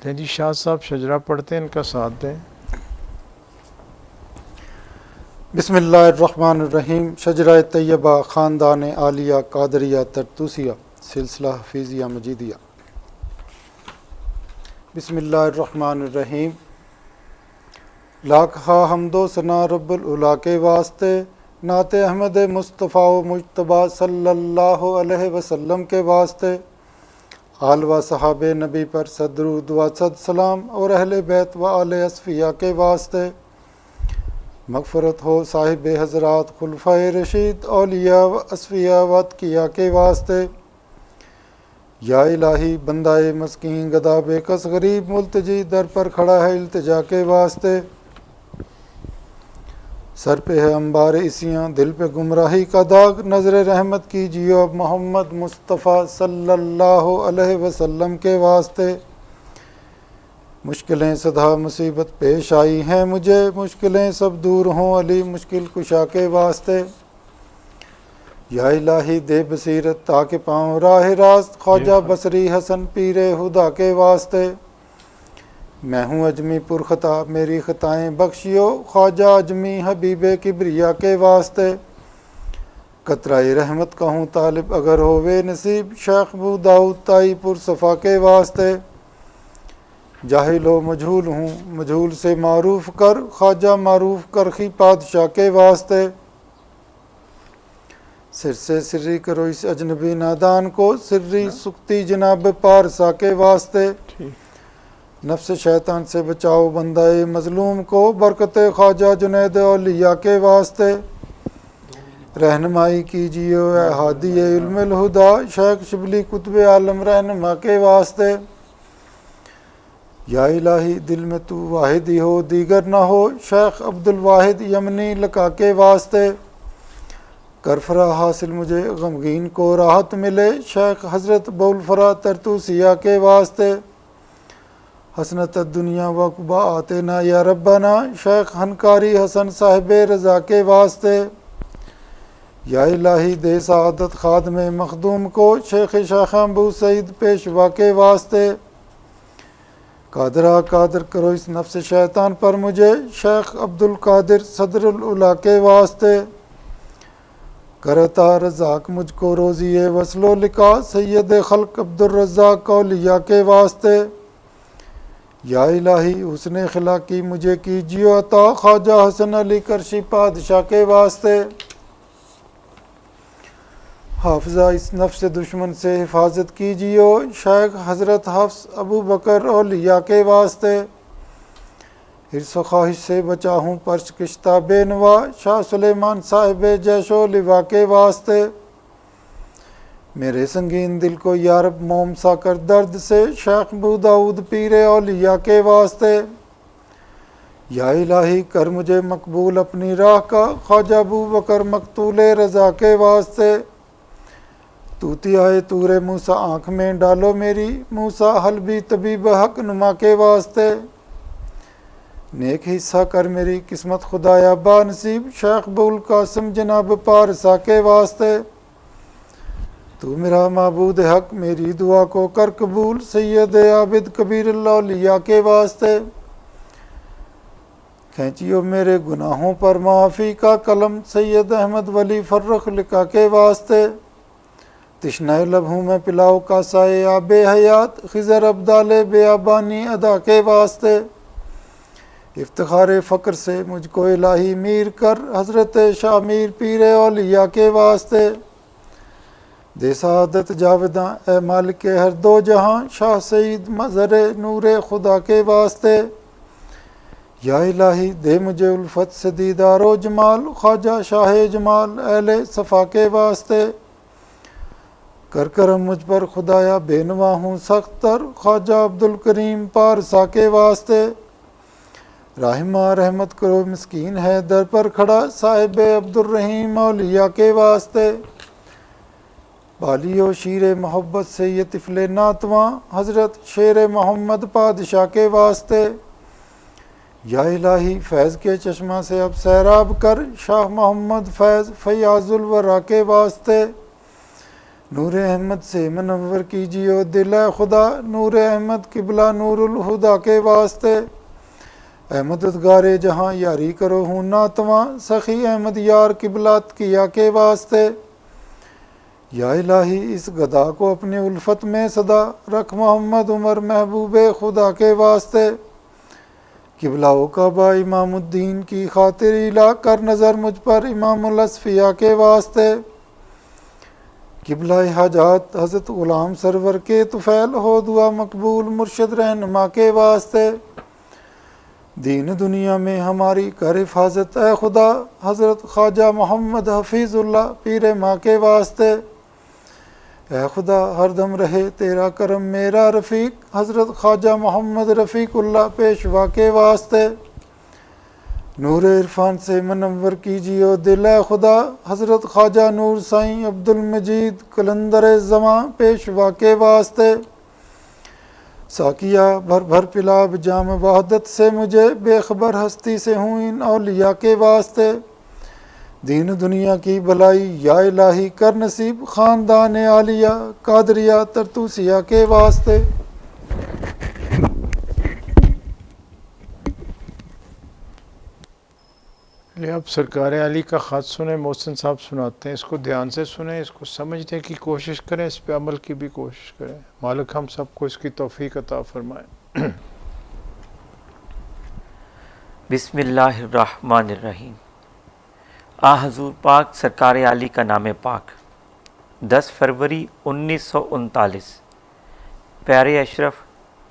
لیں جی شاہ صاحب شجرہ پڑھتے ہیں، ان کا ساتھ دیں۔ بسم اللہ الرحمن الرحیم، شجرہ طیبہ، خاندان عالیہ قادریہ طرطوسیہ، سلسلہ حفیظیہ مجیدیہ۔ بسم اللہ الرحمن الرحیم۔ لاکھ حمد و ثنا رب العلا کے واسطے، نعت احمد مصطفیٰ و مجتبیٰ صلی اللہ علیہ وسلم کے واسطے، آل و صحاب نبی پر صد درود و صد سلام، اور اہل بیت و آل اصفیاء کے واسطے، مغفرت ہو صاحب حضرات خلفائے رشید اولیاء و اصفیاء و اتقیاء کے واسطے۔ یا الہی بندہ مسکین گدا بے کس غریب ملتجی در پر کھڑا ہے التجا کے واسطے۔ سر پہ ہے انبار اسیاں دل پہ گمراہی کا داغ، نظر رحمت کیجیے اب محمد مصطفیٰ صلی اللہ علیہ وسلم کے واسطے۔ مشکلیں صدا مصیبت پیش آئی ہیں مجھے، مشکلیں سب دور ہوں علی مشکل کشا کے واسطے۔ یا الہی دے بصیرت تاکہ پاؤں راہ راست، خواجہ بصری حسن پیر ہدا کے واسطے۔ میں ہوں اجمی پر خطا میری خطائیں بخشیو، خواجہ اجمی حبیب کبریا کے واسطے۔ قطرہ رحمت کا ہوں طالب اگر ہووے نصیب، شیخ ابو داؤد تائی پر صفا کے واسطے۔ جاہل و مجہول ہوں مجہول سے معروف کر، خواجہ معروف کرخی پادشاہ کے واسطے۔ سر سے سری کرو اس اجنبی نادان کو، سری سکتی جناب پارسا کے واسطے۔ نفس شیطان سے بچاؤ بندہ مظلوم کو، برکت خواجہ جنید اولیاء کے واسطے۔ رہنمائی کیجیے اے ہادی علم الہدا، شیخ شبلی قطب عالم رہنما کے واسطے۔ یا الہی دل میں تو واحد ہی ہو دیگر نہ ہو، شیخ عبد الواحد یمنی لقا کے واسطے۔ کرفرا حاصل مجھے غمگین کو راحت ملے، شیخ حضرت بولفرا ترتوسیہ کے واسطے۔ حسنت الدنیا وقبا آتینا یا ربنا، شیخ ہنکاری حسن صاحب رضا کے واسطے۔ یا الہی دے سعادت خادم مخدوم کو، شیخ شاخم ابو سعید پیشوا کے واسطے۔ قادرہ قادر کرو اس نفس شیطان پر مجھے، شیخ عبد القادر صدر العلا کے واسطے۔ کرتا رزاق مجھ کو روزی وصل و لقا، سید خلق عبد الرزاق اولیاء کے واسطے۔ یا الہی حسن اخلاقی مجھے کیجیے عطا، خواجہ حسن علی کرشی پادشاہ کے واسطے۔ حافظہ اس نفس دشمن سے حفاظت کیجیے، شیخ حضرت حفص ابو بکر اولیاء کے واسطے۔ حرص و خواہش سے بچا ہوں پرچ کشتہ بے نوا، شاہ سلیمان صاحب جیش و لوا کے واسطے۔ میرے سنگین دل کو یارب موم سا کر درد سے، شیخ ابو داؤد پیر اولیاء کے واسطے۔ یا الہی کر مجھے مقبول اپنی راہ کا، خواجہ ابو بکر مقتول رضا کے واسطے۔ توتیائے طور موسیٰ آنکھ میں ڈالو میری، موسیٰ حلبی طبیب حق نما کے واسطے۔ نیک حصہ کر میری قسمت خدایا با نصیب، شیخ ابو القاسم جناب پارسا کے واسطے۔ تو میرا معبود حق میری دعا کو کر قبول، سید عابد کبیر اللہ اولیاء کے واسطے۔ کھینچیو میرے گناہوں پر معافی کا قلم، سید احمد ولی فرخ لقا کے واسطے۔ تشنہ لب ہوں میں پلاؤ کا سائے آب حیات، خضر عبدال بیابانی ادا کے واسطے۔ افتخار فقر سے مجھ کو الہی میر کر، حضرت شاہ میر پیر اولیاء کے واسطے۔ دے سعادت جاوداں اے مالک ہر دو جہاں، شاہ سعید مظہر نور خدا کے واسطے۔ یا الہی دے مجھے الفت سے دیدار و جمال، خواجہ شاہ جمال اہل صفا کے واسطے۔ کر کرم مجھ پر خدایا بے نوا ہوں سخت تر، خواجہ عبد الکریم پارسا کے واسطے۔ رحمہ رحمت کرو مسکین ہے در پر کھڑا، صاحب عبد الرحیم اولیاء کے واسطے۔ بالی و شیر محبت سے یہ طفل ناتواں، حضرت شیر محمد پادشاہ کے واسطے۔ یا الہی فیض کے چشمہ سے اب سیراب کر، شاہ محمد فیض فیاض الورا کے واسطے۔ نور احمد سے منور کیجیے دل اے خدا، نور احمد قبلہ نور الہدا کے واسطے۔ اے مددگار جہاں یاری کرو ہوں ناتواں، سخی احمد یار قبلات کیا کے واسطے۔ یا الہی اس گدا کو اپنی الفت میں صدا رکھ، محمد عمر محبوب خدا کے واسطے۔ قبلہ و کعبہ امام الدین کی خاطر الہ کر نظر مجھ پر، امام الاصفیاء کے واسطے۔ قبلہ حاجات حضرت غلام سرور کے طفیل، ہو دعا مقبول مرشد رہنما کے واسطے۔ دین دنیا میں ہماری کر حفاظت اے خدا، حضرت خواجہ محمد حفیظ اللہ پیر ماں کے واسطے۔ اے خدا ہر دم رہے تیرا کرم میرا رفیق، حضرت خواجہ محمد رفیق اللہ پیشوا کے واسطے۔ نور عرفان سے منور کیجیے دل اے خدا، حضرت خواجہ نور سائیں عبد المجید قلندر زماں پیشوا کے واسطے۔ ساقیہ بھر بھر پلا جام وحدت سے مجھے، بے خبر ہستی سے ہوں ان اولیاء کے واسطے۔ دین دنیا کی بھلائی یا الہی کر نصیب، خاندان عالیہ قادریہ ترتوسیہ کے واسطے۔ لے اب سرکار علی کا خط سنیں، محسن صاحب سناتے ہیں، اس کو دھیان سے سنیں، اس کو سمجھنے کی کوشش کریں، اس پہ عمل کی بھی کوشش کریں۔ مالک ہم سب کو اس کی توفیق عطا فرمائے۔ بسم اللہ الرحمن الرحیم۔ حضور پاک سرکار علی کا نام پاک 10 فروری 1939۔ پیارے اشرف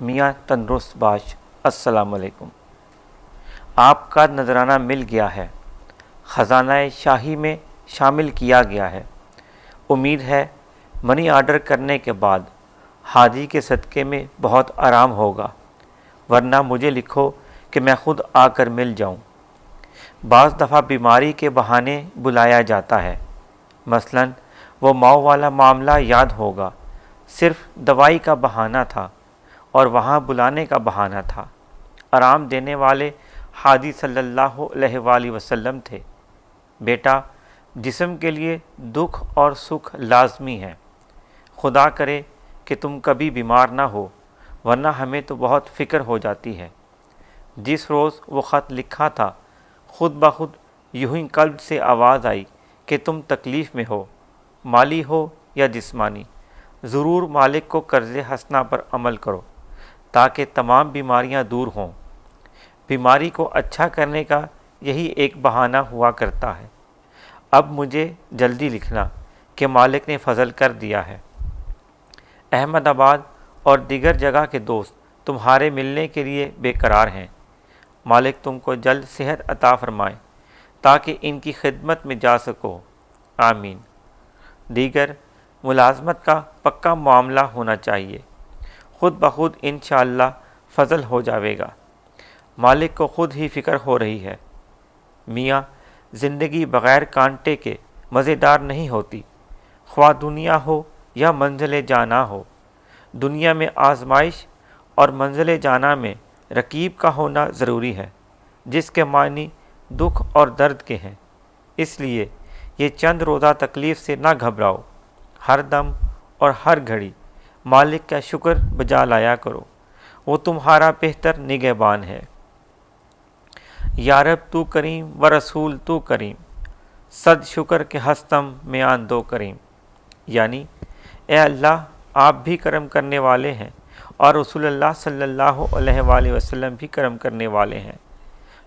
میاں تندرست باش، السلام علیکم۔ آپ کا نذرانہ مل گیا ہے، خزانہ شاہی میں شامل کیا گیا ہے۔ امید ہے منی آرڈر کرنے کے بعد حاجی کے صدقے میں بہت آرام ہوگا، ورنہ مجھے لکھو کہ میں خود آ کر مل جاؤں۔ بعض دفعہ بیماری کے بہانے بلایا جاتا ہے، مثلاً وہ ماؤ والا معاملہ یاد ہوگا، صرف دوائی کا بہانہ تھا اور وہاں بلانے کا بہانہ تھا۔ آرام دینے والے حاجی صلی اللہ علیہ وآلہ وسلم تھے۔ بیٹا، جسم کے لیے دکھ اور سکھ لازمی ہے، خدا کرے کہ تم کبھی بیمار نہ ہو، ورنہ ہمیں تو بہت فکر ہو جاتی ہے۔ جس روز وہ خط لکھا تھا، خود بخود یوں ہی قلب سے آواز آئی کہ تم تکلیف میں ہو، مالی ہو یا جسمانی، ضرور مالک کو قرض حسنہ پر عمل کرو تاکہ تمام بیماریاں دور ہوں۔ بیماری کو اچھا کرنے کا یہی ایک بہانہ ہوا کرتا ہے۔ اب مجھے جلدی لکھنا کہ مالک نے فضل کر دیا ہے۔ احمد آباد اور دیگر جگہ کے دوست تمہارے ملنے کے لیے بے قرار ہیں۔ مالک تم کو جلد صحت عطا فرمائے تاکہ ان کی خدمت میں جا سکو، آمین۔ دیگر ملازمت کا پکا معاملہ ہونا چاہیے، خود بخود انشاءاللہ فضل ہو جاوے گا۔ مالک کو خود ہی فکر ہو رہی ہے۔ میاں، زندگی بغیر کانٹے کے مزیدار نہیں ہوتی، خواہ دنیا ہو یا منزل جانا ہو۔ دنیا میں آزمائش اور منزل جانا میں رقیب کا ہونا ضروری ہے، جس کے معنی دکھ اور درد کے ہیں۔ اس لیے یہ چند روزہ تکلیف سے نہ گھبراؤ، ہر دم اور ہر گھڑی مالک کا شکر بجا لایا کرو، وہ تمہارا بہتر نگہبان ہے۔ یا رب تو کریم و رسول تو کریم، صد شکر کے ہستم میان دو کریم۔ یعنی اے اللہ، آپ بھی کرم کرنے والے ہیں اور رسول اللہ صلی اللہ علیہ وآلہ وسلم بھی کرم کرنے والے ہیں۔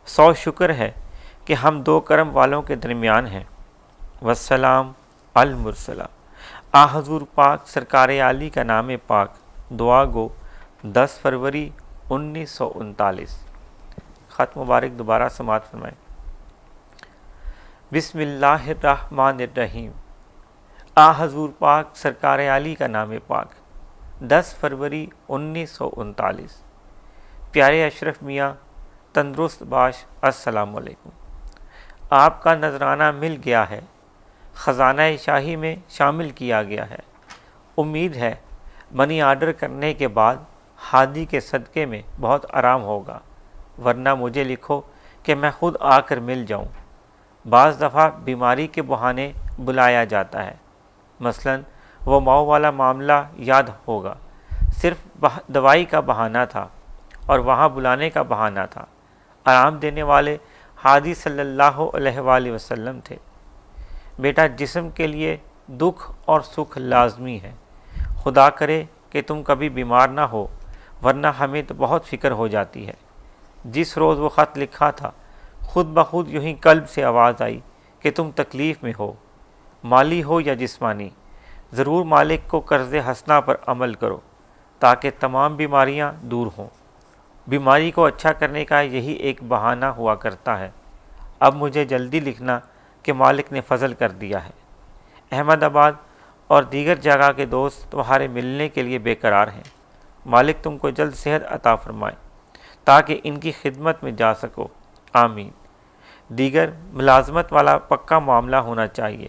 100 شکر ہے کہ ہم دو کرم والوں کے درمیان ہیں۔ والسلام المرسلہ۔ حضور پاک سرکار علی کا نام پاک، دعا گو 10 فروری 1939۔ خط مبارک دوبارہ سماعت فرمائیں۔ بسم اللہ الرحمن الرحیم۔ حضور پاک سرکار علی کا نام پاک 10 فروری 1939۔ پیارے اشرف میاں تندرست باش، السلام علیکم۔ آپ کا نذرانہ مل گیا ہے، خزانہ شاہی میں شامل کیا گیا ہے۔ امید ہے منی آرڈر کرنے کے بعد حاجی کے صدقے میں بہت آرام ہوگا، ورنہ مجھے لکھو کہ میں خود آ کر مل جاؤں۔ بعض دفعہ بیماری کے بہانے بلایا جاتا ہے، مثلاً وہ ماؤ والا معاملہ یاد ہوگا، صرف دوائی کا بہانہ تھا اور وہاں بلانے کا بہانہ تھا۔ آرام دینے والے حاجی صلی اللہ علیہ وآلہ وسلم تھے۔ بیٹا، جسم کے لیے دکھ اور سکھ لازمی ہے، خدا کرے کہ تم کبھی بیمار نہ ہو، ورنہ ہمیں تو بہت فکر ہو جاتی ہے۔ جس روز وہ خط لکھا تھا، خود بخود یوں ہی قلب سے آواز آئی کہ تم تکلیف میں ہو، مالی ہو یا جسمانی، ضرور مالک کو قرض حسنہ پر عمل کرو تاکہ تمام بیماریاں دور ہوں۔ بیماری کو اچھا کرنے کا یہی ایک بہانہ ہوا کرتا ہے۔ اب مجھے جلدی لکھنا کہ مالک نے فضل کر دیا ہے۔ احمد آباد اور دیگر جگہ کے دوست تمہارے ملنے کے لیے بے قرار ہیں۔ مالک تم کو جلد صحت عطا فرمائے تاکہ ان کی خدمت میں جا سکو، آمین۔ دیگر ملازمت والا پکا معاملہ ہونا چاہیے،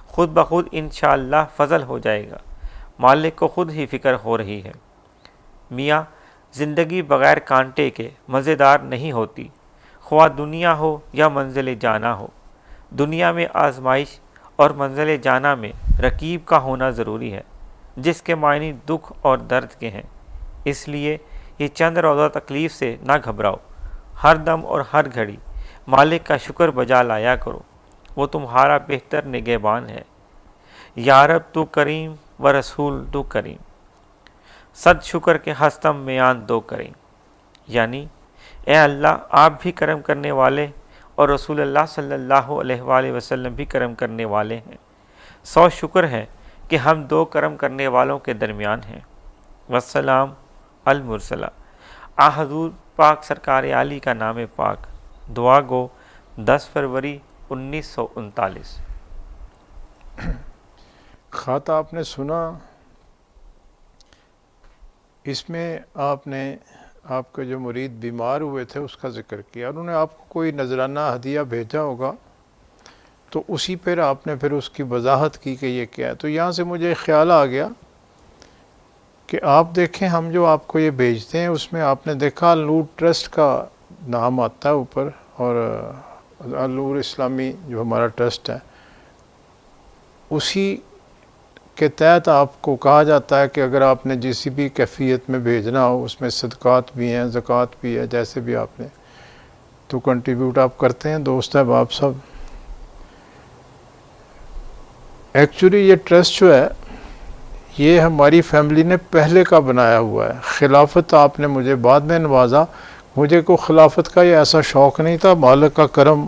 خود بخود انشاءاللہ فضل ہو جائے گا، مالک کو خود ہی فکر ہو رہی ہے۔ میاں زندگی بغیر کانٹے کے مزیدار نہیں ہوتی، خواہ دنیا ہو یا منزل جانا ہو۔ دنیا میں آزمائش اور منزل جانا میں رقیب کا ہونا ضروری ہے، جس کے معنی دکھ اور درد کے ہیں۔ اس لیے یہ چند روزہ تکلیف سے نہ گھبراؤ، ہر دم اور ہر گھڑی مالک کا شکر بجا لایا کرو، وہ تمہارا بہتر نگہبان ہے۔ یا رب تو کریم و رسول تو کریم، صد شکر کے ہستم میان دو کریم، یعنی اے اللہ آپ بھی کرم کرنے والے اور رسول اللہ صلی اللہ علیہ وآلہ وسلم بھی کرم کرنے والے ہیں، 100 شکر ہے کہ ہم دو کرم کرنے والوں کے درمیان ہیں۔ والسلام المرسلہ۔ آ حضور پاک سرکار عالی کا نام پاک، دعا گو 10 فروری 1939۔ خط آپ نے سنا، اس میں آپ نے آپ کے جو مرید بیمار ہوئے تھے اس کا ذکر کیا، انہوں نے آپ کو کوئی نذرانہ ہدیہ بھیجا ہوگا، تو اسی پر آپ نے پھر اس کی وضاحت کی کہ یہ کیا ہے۔ تو یہاں سے مجھے خیال آ گیا کہ آپ دیکھیں ہم جو آپ کو یہ بھیجتے ہیں اس میں آپ نے دیکھا النور ٹرسٹ کا نام آتا ہے اوپر، اور النور اسلامی جو ہمارا ٹرسٹ ہے اسی کے تحت آپ کو کہا جاتا ہے کہ اگر آپ نے جس بھی کیفیت میں بھیجنا ہو، اس میں صدقات بھی ہیں، زکوٰۃ بھی ہے، جیسے بھی آپ نے تو کنٹریبیوٹ آپ کرتے ہیں دوست احباب سب۔ ایکچولی یہ ٹرسٹ جو ہے یہ ہماری فیملی نے پہلے کا بنایا ہوا ہے، خلافت آپ نے مجھے بعد میں نوازا، مجھے کو خلافت کا یہ ایسا شوق نہیں تھا، مالک کا کرم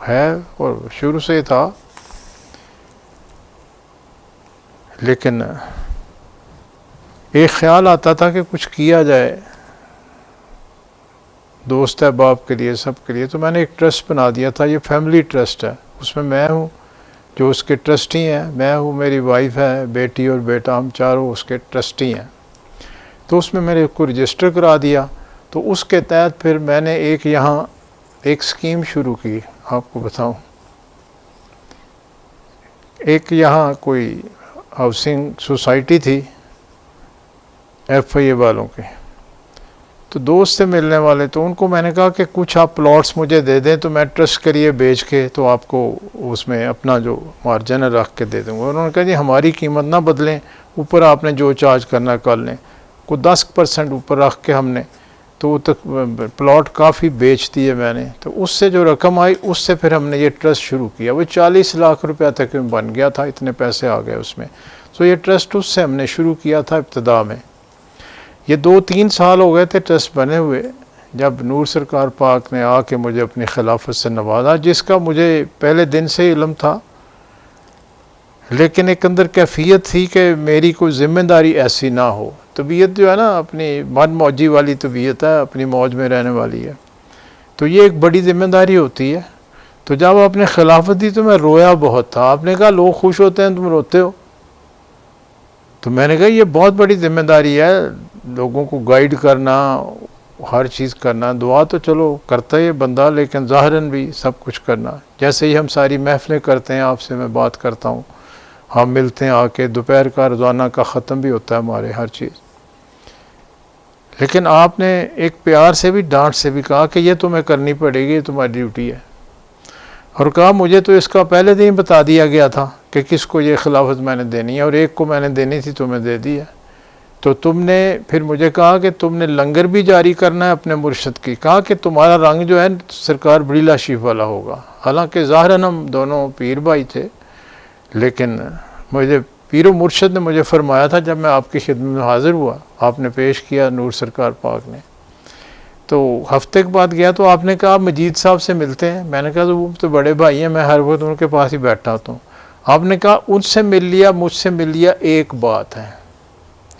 ہے اور شروع سے تھا، لیکن ایک خیال آتا تھا کہ کچھ کیا جائے دوست احباب کے لیے، سب کے لیے، تو میں نے ایک ٹرسٹ بنا دیا تھا، یہ فیملی ٹرسٹ ہے، اس میں میں ہوں جو اس کے ٹرسٹی ہیں، میں ہوں، میری وائف ہے، بیٹی اور بیٹا، ہم چاروں اس کے ٹرسٹی ہیں۔ تو اس میں میں نے کو رجسٹر کرا دیا، تو اس کے تحت پھر میں نے یہاں ایک سکیم شروع کی، آپ کو بتاؤں، ایک یہاں کوئی ہاؤسنگ سوسائٹی تھی ایف آئی اے والوں کے، تو دوست سے ملنے والے، تو ان کو میں نے کہا کہ کچھ آپ پلاٹس مجھے دے دیں تو میں ٹرسٹ کے لیے بیچ کے تو آپ کو اس میں اپنا جو مارجن ہے رکھ کے دے دوں گا۔ انہوں نے کہا جی ہماری قیمت نہ بدلیں، اوپر آپ نے جو چارج کرنا کر لیں، کوئی 10% اوپر رکھ کے ہم نے تو وہ تک پلاٹ کافی بیچ دیے میں نے، تو اس سے جو رقم آئی اس سے پھر ہم نے یہ ٹرسٹ شروع کیا، وہ 40 لاکھ روپیہ تک بن گیا تھا، اتنے پیسے آ گئے اس میں۔ تو یہ ٹرسٹ اس سے ہم نے شروع کیا تھا ابتدا میں، یہ 2-3 سال ہو گئے تھے ٹرسٹ بنے ہوئے، جب نور سرکار پاک نے آ کے مجھے اپنی خلافت سے نوازا، جس کا مجھے پہلے دن سے علم تھا، لیکن ایک اندر کیفیت تھی کہ میری کوئی ذمہ داری ایسی نہ ہو۔ طبیعت جو ہے نا اپنی من موجی والی طبیعت ہے، اپنی موج میں رہنے والی ہے، تو یہ ایک بڑی ذمہ داری ہوتی ہے۔ تو جب آپ نے خلافت دی تو میں رویا بہت تھا، آپ نے کہا لوگ خوش ہوتے ہیں تم روتے ہو، تو میں نے کہا یہ بہت بڑی ذمہ داری ہے، لوگوں کو گائیڈ کرنا، ہر چیز کرنا، دعا تو چلو کرتا ہے بندہ، لیکن ظاہراً بھی سب کچھ کرنا، جیسے ہی ہم ساری محفلیں کرتے ہیں، آپ سے میں بات کرتا ہوں، ہم ملتے ہیں آ کے، دوپہر کا روزانہ کا ختم بھی ہوتا ہے ہمارے ہر چیز، لیکن آپ نے ایک پیار سے بھی ڈانٹ سے بھی کہا کہ یہ تمہیں کرنی پڑے گی، یہ تمہاری ڈیوٹی ہے، اور کہا مجھے تو اس کا پہلے دن بتا دیا گیا تھا کہ کس کو یہ خلافت میں نے دینی ہے، اور ایک کو میں نے دینی تھی تمہیں دے دی ہے، تو تم نے پھر مجھے کہا کہ تم نے لنگر بھی جاری کرنا ہے اپنے مرشد کی، کہا کہ تمہارا رنگ جو ہے سرکار بڑیلا شریف والا ہوگا، حالانکہ ظاہراً ہم دونوں پیر بھائی تھے، لیکن مجھے پیر و مرشد نے مجھے فرمایا تھا جب میں آپ کی خدمت میں حاضر ہوا، آپ نے پیش کیا نور سرکار پاک نے، تو ہفتے کے بعد گیا تو آپ نے کہا مجید صاحب سے ملتے ہیں، میں نے کہا وہ تو بڑے بھائی ہیں، میں ہر وقت ان کے پاس ہی بیٹھا ہوتا ہوں، آپ نے کہا ان سے مل لیا، مجھ سے مل لیا، ایک بات ہے،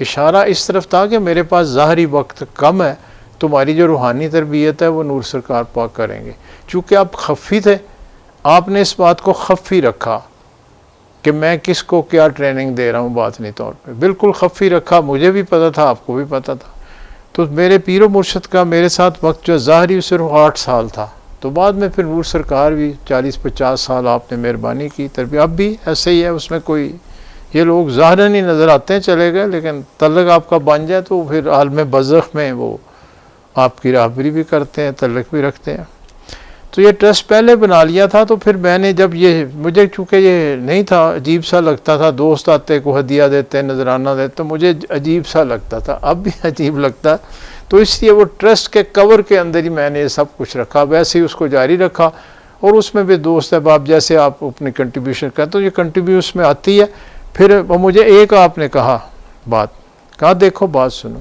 اشارہ اس طرف تھا کہ میرے پاس ظاہری وقت کم ہے، تمہاری جو روحانی تربیت ہے وہ نور سرکار پاک کریں گے. چونکہ آپ خفی تھے، آپ نے اس بات کو خفی رکھا کہ میں کس کو کیا ٹریننگ دے رہا ہوں باطنی طور پہ، بالکل خفی رکھا. مجھے بھی پتہ تھا، آپ کو بھی پتہ تھا. تو میرے پیر و مرشد کا میرے ساتھ وقت جو ظاہری صرف 8 سال تھا، تو بعد میں پھر نور سرکار بھی 40-50 سال آپ نے مہربانی کی تربیت. اب بھی ایسے ہی ہے، اس میں کوئی یہ لوگ ظاہراً نہیں نظر آتے ہیں چلے گئے، لیکن تعلق آپ کا بن جائے تو پھر عالم برزخ میں وہ آپ کی راہبری بھی کرتے ہیں، تعلق بھی رکھتے ہیں. تو یہ ٹرسٹ پہلے بنا لیا تھا. تو پھر میں نے جب مجھے چونکہ یہ نہیں تھا، عجیب سا لگتا تھا، دوست آتے کو ہدیہ دیتے نذرانہ دیتے، تو مجھے عجیب سا لگتا تھا، اب بھی عجیب لگتا. تو اس لیے وہ ٹرسٹ کے کور کے اندر ہی میں نے یہ سب کچھ رکھا، ویسے ہی اس کو جاری رکھا. اور اس میں بھی دوست احباب جیسے آپ اپنی کنٹریبیوشن کرتے تو یہ کنٹریبیوشن میں آتی ہے. پھر مجھے ایک آپ نے کہا دیکھو بات سنو،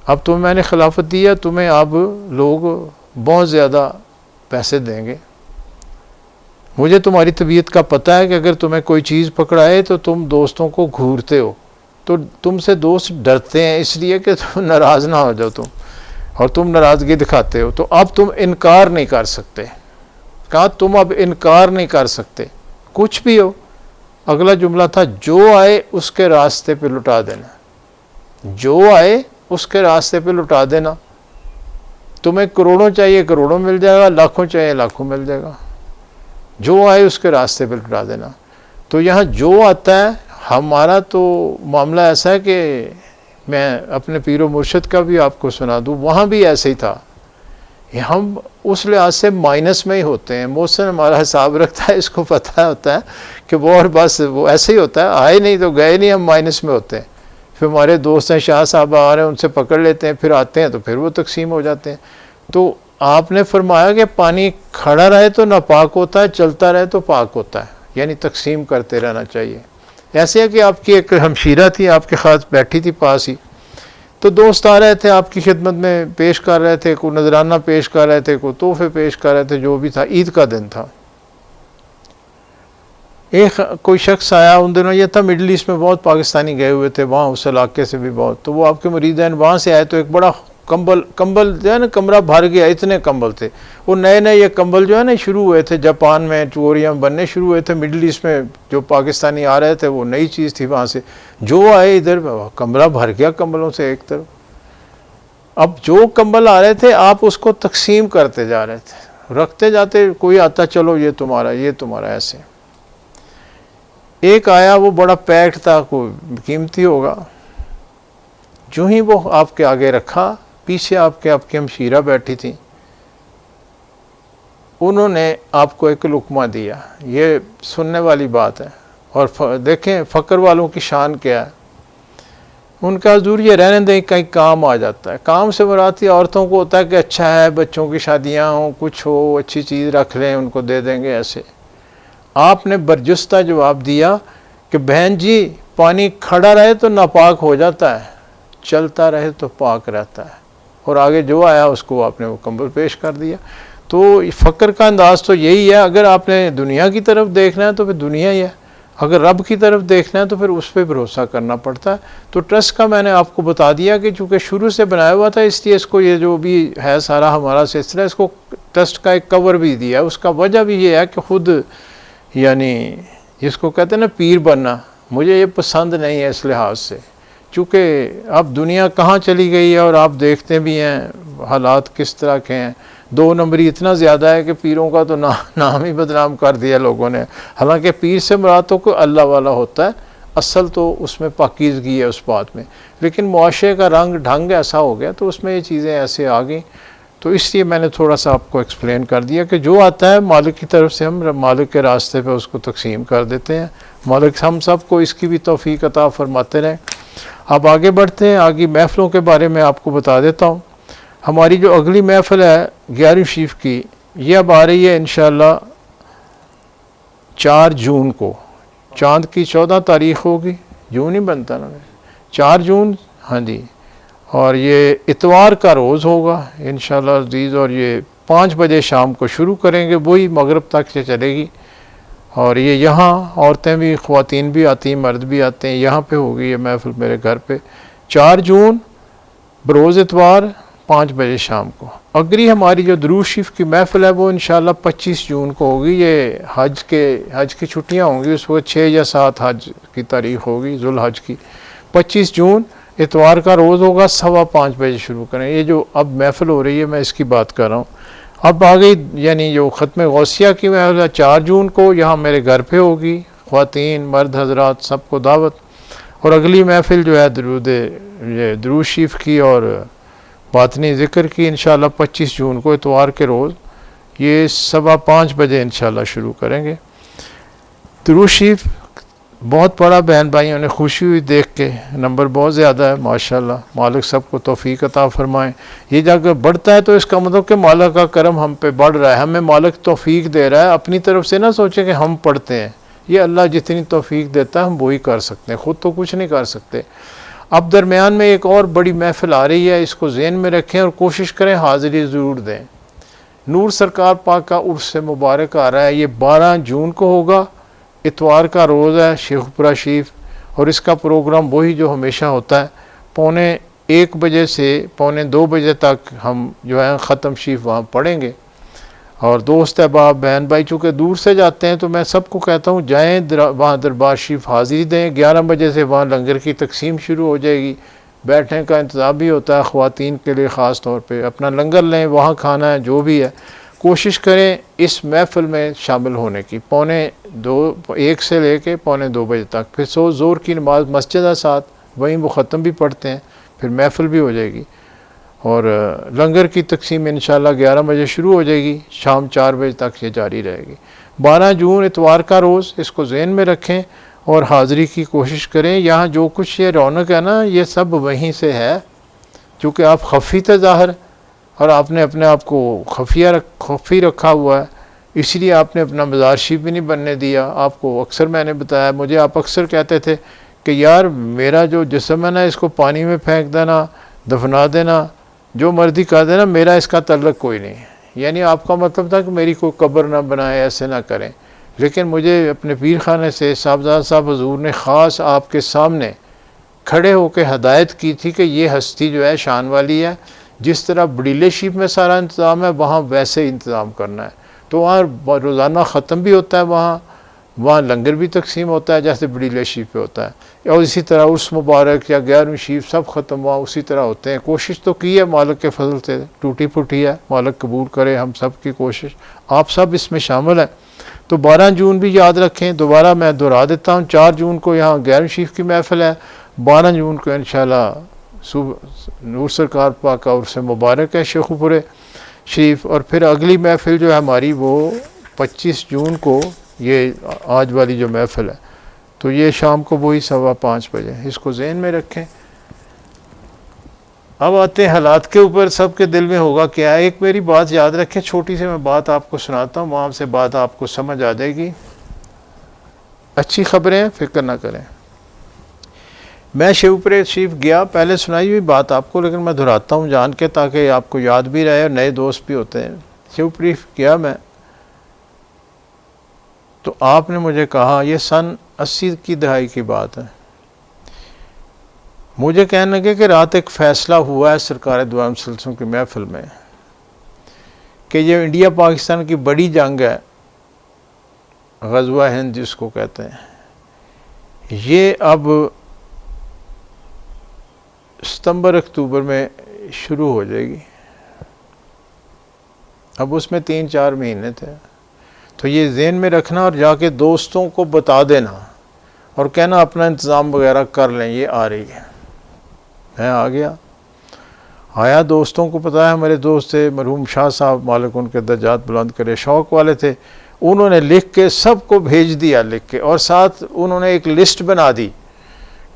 اب تمہیں میں نے خلافت دیا، تمہیں اب لوگ بہت زیادہ پیسے دیں گے. مجھے تمہاری طبیعت کا پتہ ہے کہ اگر تمہیں کوئی چیز پکڑائے تو تم دوستوں کو گھورتے ہو، تو تم سے دوست ڈرتے ہیں اس لیے کہ تم ناراض نہ ہو جاؤ تم، اور تم ناراضگی دکھاتے ہو. تو اب تم انکار نہیں کر سکتے. کہا تم اب انکار نہیں کر سکتے کچھ بھی ہو. اگلا جملہ تھا جو آئے اس کے راستے پہ لٹا دینا، جو آئے اس کے راستے پہ لٹا دینا. تمہیں کروڑوں چاہیے کروڑوں مل جائے گا، لاکھوں چاہیے لاکھوں مل جائے گا، جو آئے اس کے راستے پہ لٹا دینا. تو یہاں جو آتا ہے، ہمارا تو معاملہ ایسا ہے کہ میں اپنے پیر و مرشد کا بھی آپ کو سنا دوں، وہاں بھی ایسے ہی تھا. ہم اس لحاظ سے مائنس میں ہی ہوتے ہیں. محسن ہمارا حساب رکھتا ہے، اس کو پتہ ہوتا ہے کہ وہ اور بس وہ ایسے ہی ہوتا ہے، آئے نہیں تو گئے نہیں، ہم مائنس میں ہوتے ہیں. پھر ہمارے دوست ہیں شاہ صاحب آ رہے ہیں، ان سے پکڑ لیتے ہیں، پھر آتے ہیں تو پھر وہ تقسیم ہو جاتے ہیں. تو آپ نے فرمایا کہ پانی کھڑا رہے تو ناپاک ہوتا ہے، چلتا رہے تو پاک ہوتا ہے، یعنی تقسیم کرتے رہنا چاہیے. ایسے ہے کہ آپ کی ایک ہمشیرہ تھی، آپ کے خاص بیٹھی تھی پاس ہی، تو دوست آ رہے تھے آپ کی خدمت میں، پیش کر رہے تھے، کوئی نذرانہ پیش کر رہے تھے، کوئی تحفے پیش کر رہے تھے، جو بھی تھا. عید کا دن تھا. ایک کوئی شخص آیا، ان دنوں یہ تھا مڈل ایسٹ میں بہت پاکستانی گئے ہوئے تھے وہاں، اس علاقے سے بھی بہت. تو وہ آپ کے مریدین وہاں سے آئے، تو ایک بڑا کمبل جو ہے نا، کمرہ بھر گیا، اتنے کمبل تھے. وہ نئے یہ کمبل جو ہے نا شروع ہوئے تھے جاپان میں، کوریا میں بننے شروع ہوئے تھے. مڈل ایسٹ میں جو پاکستانی آ رہے تھے وہ نئی چیز تھی وہاں سے. جو آئے ادھر کمرہ بھر گیا کمبلوں سے ایک طرف. اب جو کمبل آ رہے تھے آپ اس کو تقسیم کرتے جا رہے تھے، رکھتے جاتے، کوئی آتا چلو یہ تمہارا یہ تمہارا ایسے. ایک آیا وہ بڑا پیکڈ تھا، کوئی قیمتی ہوگا. جو ہی وہ آپ کے آگے رکھا، پیچھے آپ کی ہمشیرہ بیٹھی تھیں، انہوں نے آپ کو ایک لقمہ دیا. یہ سننے والی بات ہے. اور دیکھیں فقر والوں کی شان کیا ہے. ان کا حضور یہ رہنے دیں کہیں کام آ جاتا ہے. کام سے مراد عورتوں کو ہوتا ہے کہ اچھا ہے بچوں کی شادیاں ہوں، کچھ ہو، اچھی چیز رکھ لیں، ان کو دے دیں گے ایسے. آپ نے برجستہ جواب دیا کہ بہن جی پانی کھڑا رہے تو ناپاک ہو جاتا ہے، چلتا رہے تو پاک رہتا ہے. اور آگے جو آیا اس کو آپ نے وہ کمبل پیش کر دیا. تو فقر کا انداز تو یہی ہے. اگر آپ نے دنیا کی طرف دیکھنا ہے تو پھر دنیا ہی ہے، اگر رب کی طرف دیکھنا ہے تو پھر اس پہ بھروسہ کرنا پڑتا ہے. تو ٹرسٹ کا میں نے آپ کو بتا دیا کہ چونکہ شروع سے بنایا ہوا تھا، اس لیے اس کو یہ جو بھی ہے سارا ہمارا سلسلہ، اس کو ٹرسٹ کا ایک کور بھی دیا. اس کا وجہ بھی یہ ہے کہ خود یعنی جس کو کہتے ہیں نا پیر بننا، مجھے یہ پسند نہیں ہے اس لحاظ سے، چونکہ اب دنیا کہاں چلی گئی ہے اور آپ دیکھتے بھی ہیں حالات کس طرح کے ہیں. 2 نمبری اتنا زیادہ ہے کہ پیروں کا تو نام ہی بدنام کر دیا لوگوں نے. حالانکہ پیر سے مراد تو کوئی اللہ والا ہوتا ہے، اصل تو اس میں پاکیزگی ہے اس بات میں. لیکن معاشرے کا رنگ ڈھنگ ایسا ہو گیا تو اس میں یہ چیزیں ایسے آ گئیں. تو اس لیے میں نے تھوڑا سا آپ کو ایکسپلین کر دیا کہ جو آتا ہے مالک کی طرف سے ہم مالک کے راستے پہ اس کو تقسیم کر دیتے ہیں. مالک ہم سب کو اس کی بھی توفیق عطا فرماتے رہیں. اب آگے بڑھتے ہیں. آگے محفلوں کے بارے میں آپ کو بتا دیتا ہوں. ہماری جو اگلی محفل ہے 11ویں شریف کی، یہ اب آ رہی ہے انشاءاللہ 4 جون کو. چاند کی 14 تاریخ ہوگی، جون ہی بنتا نا، 4 جون، ہاں جی. اور یہ اتوار کا روز ہوگا انشاءاللہ عزیز. اور یہ 5 بجے شام کو شروع کریں گے، وہی مغرب تک سے چلے گی. اور یہ یہاں عورتیں بھی خواتین بھی آتی ہیں، مرد بھی آتے ہیں. یہاں پہ ہوگی یہ محفل میرے گھر پہ 4 جون بروز اتوار 5 بجے شام کو. اگلی ہماری جو درود شریف کی محفل ہے وہ انشاءاللہ 25 جون کو ہوگی. یہ حج کی چھٹیاں ہوں گی، اس وقت 6 یا 7 حج کی تاریخ ہوگی، ذوالحج کی. 25 جون اتوار کا روز ہوگا، 5:15 بجے شروع کریں. یہ جو اب محفل ہو رہی ہے میں اس کی بات کر رہا ہوں. اب آگئی یعنی جو ختم غوثیہ کی محفل 4 جون کو یہاں میرے گھر پہ ہوگی. خواتین مرد حضرات سب کو دعوت. اور اگلی محفل جو ہے درود شریف کی اور باطنی ذکر کی انشاءاللہ 25 جون کو اتوار کے روز یہ 5:15 بجے انشاءاللہ شروع کریں گے. درود شریف بہت پڑا، بہن بھائیوں نے خوشی ہوئی دیکھ کے، نمبر بہت زیادہ ہے ماشاءاللہ. مالک سب کو توفیق عطا فرمائیں. یہ جب بڑھتا ہے تو اس کا مطلب کہ مالک کا کرم ہم پہ بڑھ رہا ہے، ہمیں مالک توفیق دے رہا ہے. اپنی طرف سے نہ سوچیں کہ ہم پڑھتے ہیں، یہ اللہ جتنی توفیق دیتا ہے ہم وہی کر سکتے ہیں، خود تو کچھ نہیں کر سکتے. اب درمیان میں ایک اور بڑی محفل آ رہی ہے، اس کو ذہن میں رکھیں اور کوشش کریں حاضری ضرور دیں. نور سرکار پاک کا عرس مبارک آ رہا ہے، یہ 12 جون کو ہوگا، اتوار کا روز ہے، شیخ پورہ شریف. اور اس کا پروگرام وہی جو ہمیشہ ہوتا ہے، 1:15 بجے سے 1:45 بجے تک ہم جو ہے ختم شریف وہاں پڑھیں گے. اور دوست احباب بہن بھائی چونکہ دور سے جاتے ہیں تو میں سب کو کہتا ہوں جائیں وہاں دربار شریف حاضری دیں. 11 بجے سے وہاں لنگر کی تقسیم شروع ہو جائے گی، بیٹھنے کا انتظام بھی ہوتا ہے خواتین کے لیے، خاص طور پہ اپنا لنگر لیں، وہاں کھانا ہے جو بھی ہے. کوشش کریں اس محفل میں شامل ہونے کی. 1:45 سے لے کے 1:45 بجے تک. پھر زور کی نماز مسجد ہے ساتھ، وہیں وہ ختم بھی پڑھتے ہیں، پھر محفل بھی ہو جائے گی. اور لنگر کی تقسیم انشاءاللہ 11 بجے شروع ہو جائے گی، شام 4 بجے تک یہ جاری رہے گی. 12 جون اتوار کا روز، اس کو ذہن میں رکھیں اور حاضری کی کوشش کریں. یہاں جو کچھ یہ رونق ہے نا یہ سب وہیں سے ہے، چونکہ آپ خفی تھے ظاہر اور آپ نے اپنے آپ کو خفی رکھا ہوا ہے، اس لیے آپ نے اپنا مزار شریف بھی نہیں بننے دیا. آپ کو اکثر میں نے بتایا، مجھے آپ اکثر کہتے تھے کہ یار میرا جو جسم ہے نا اس کو پانی میں پھینک دینا، دفنا دینا، جو مرضی کر دینا، میرا اس کا تعلق کوئی نہیں. یعنی آپ کا مطلب تھا کہ میری کوئی قبر نہ بنائے، ایسے نہ کریں. لیکن مجھے اپنے پیر خانے سے صاحبزادہ صاحب حضور نے خاص آپ کے سامنے کھڑے ہو کے ہدایت کی تھی کہ یہ ہستی جو ہے شان والی ہے، جس طرح بڑیلے شریف میں سارا انتظام ہے وہاں ویسے انتظام کرنا ہے. تو وہاں روزانہ ختم بھی ہوتا ہے، وہاں لنگر بھی تقسیم ہوتا ہے جیسے بڑیلے شریف پہ ہوتا ہے. اور اسی طرح عرس مبارک یا 11ویں شریف سب ختم وہاں اسی طرح ہوتے ہیں. کوشش تو کی ہے مالک کے فضل سے، ٹوٹی پھوٹی ہے، مالک قبول کرے ہم سب کی کوشش. آپ سب اس میں شامل ہیں. تو 12 جون بھی یاد رکھیں. دوبارہ میں دہرا دیتا ہوں، 4 جون کو یہاں 11ویں شریف کی محفل ہے، 12 جون کو انشاءاللہ نور سرکار پاک کا عرس مبارک ہے شیخ پورے شریف. اور پھر اگلی محفل جو ہے ہماری وہ 25 جون کو، یہ آج والی جو محفل ہے تو یہ شام کو وہی 5:15 بجے. اس کو ذہن میں رکھیں. اب آتے ہیں حالات کے اوپر. سب کے دل میں ہوگا کیا ہے. ایک میری بات یاد رکھیں، چھوٹی سے میں بات آپ کو سناتا ہوں، وہاں سے بات آپ کو سمجھ آ جائے گی. اچھی خبریں، فکر نہ کریں. میں شیوپورے شریف گیا، پہلے سنائی ہوئی بات آپ کو لیکن میں دہراتا ہوں جان کے تاکہ آپ کو یاد بھی رہے اور نئے دوست بھی ہوتے ہیں. شیوپورے گیا میں تو آپ نے مجھے کہا، یہ سن 80 کی دہائی کی بات ہے، مجھے کہنے لگے کہ رات ایک فیصلہ ہوا ہے سرکار دو عالم صلی اللہ علیہ وسلم کی محفل میں کہ یہ انڈیا پاکستان کی بڑی جنگ ہے، غزوہ ہند جس کو کہتے ہیں، یہ اب ستمبر اکتوبر میں شروع ہو جائے گی. اب اس میں 3-4 مہینے تھے. تو یہ ذہن میں رکھنا اور جا کے دوستوں کو بتا دینا اور کہنا اپنا انتظام وغیرہ کر لیں، یہ آ رہی ہے. میں آیا دوستوں کو پتا ہے، ہمارے دوست تھے مرحوم شاہ صاحب، مالک ان کے درجات بلند کرے، شوق والے تھے. انہوں نے لکھ کے سب کو بھیج دیا لکھ کے، اور ساتھ انہوں نے ایک لسٹ بنا دی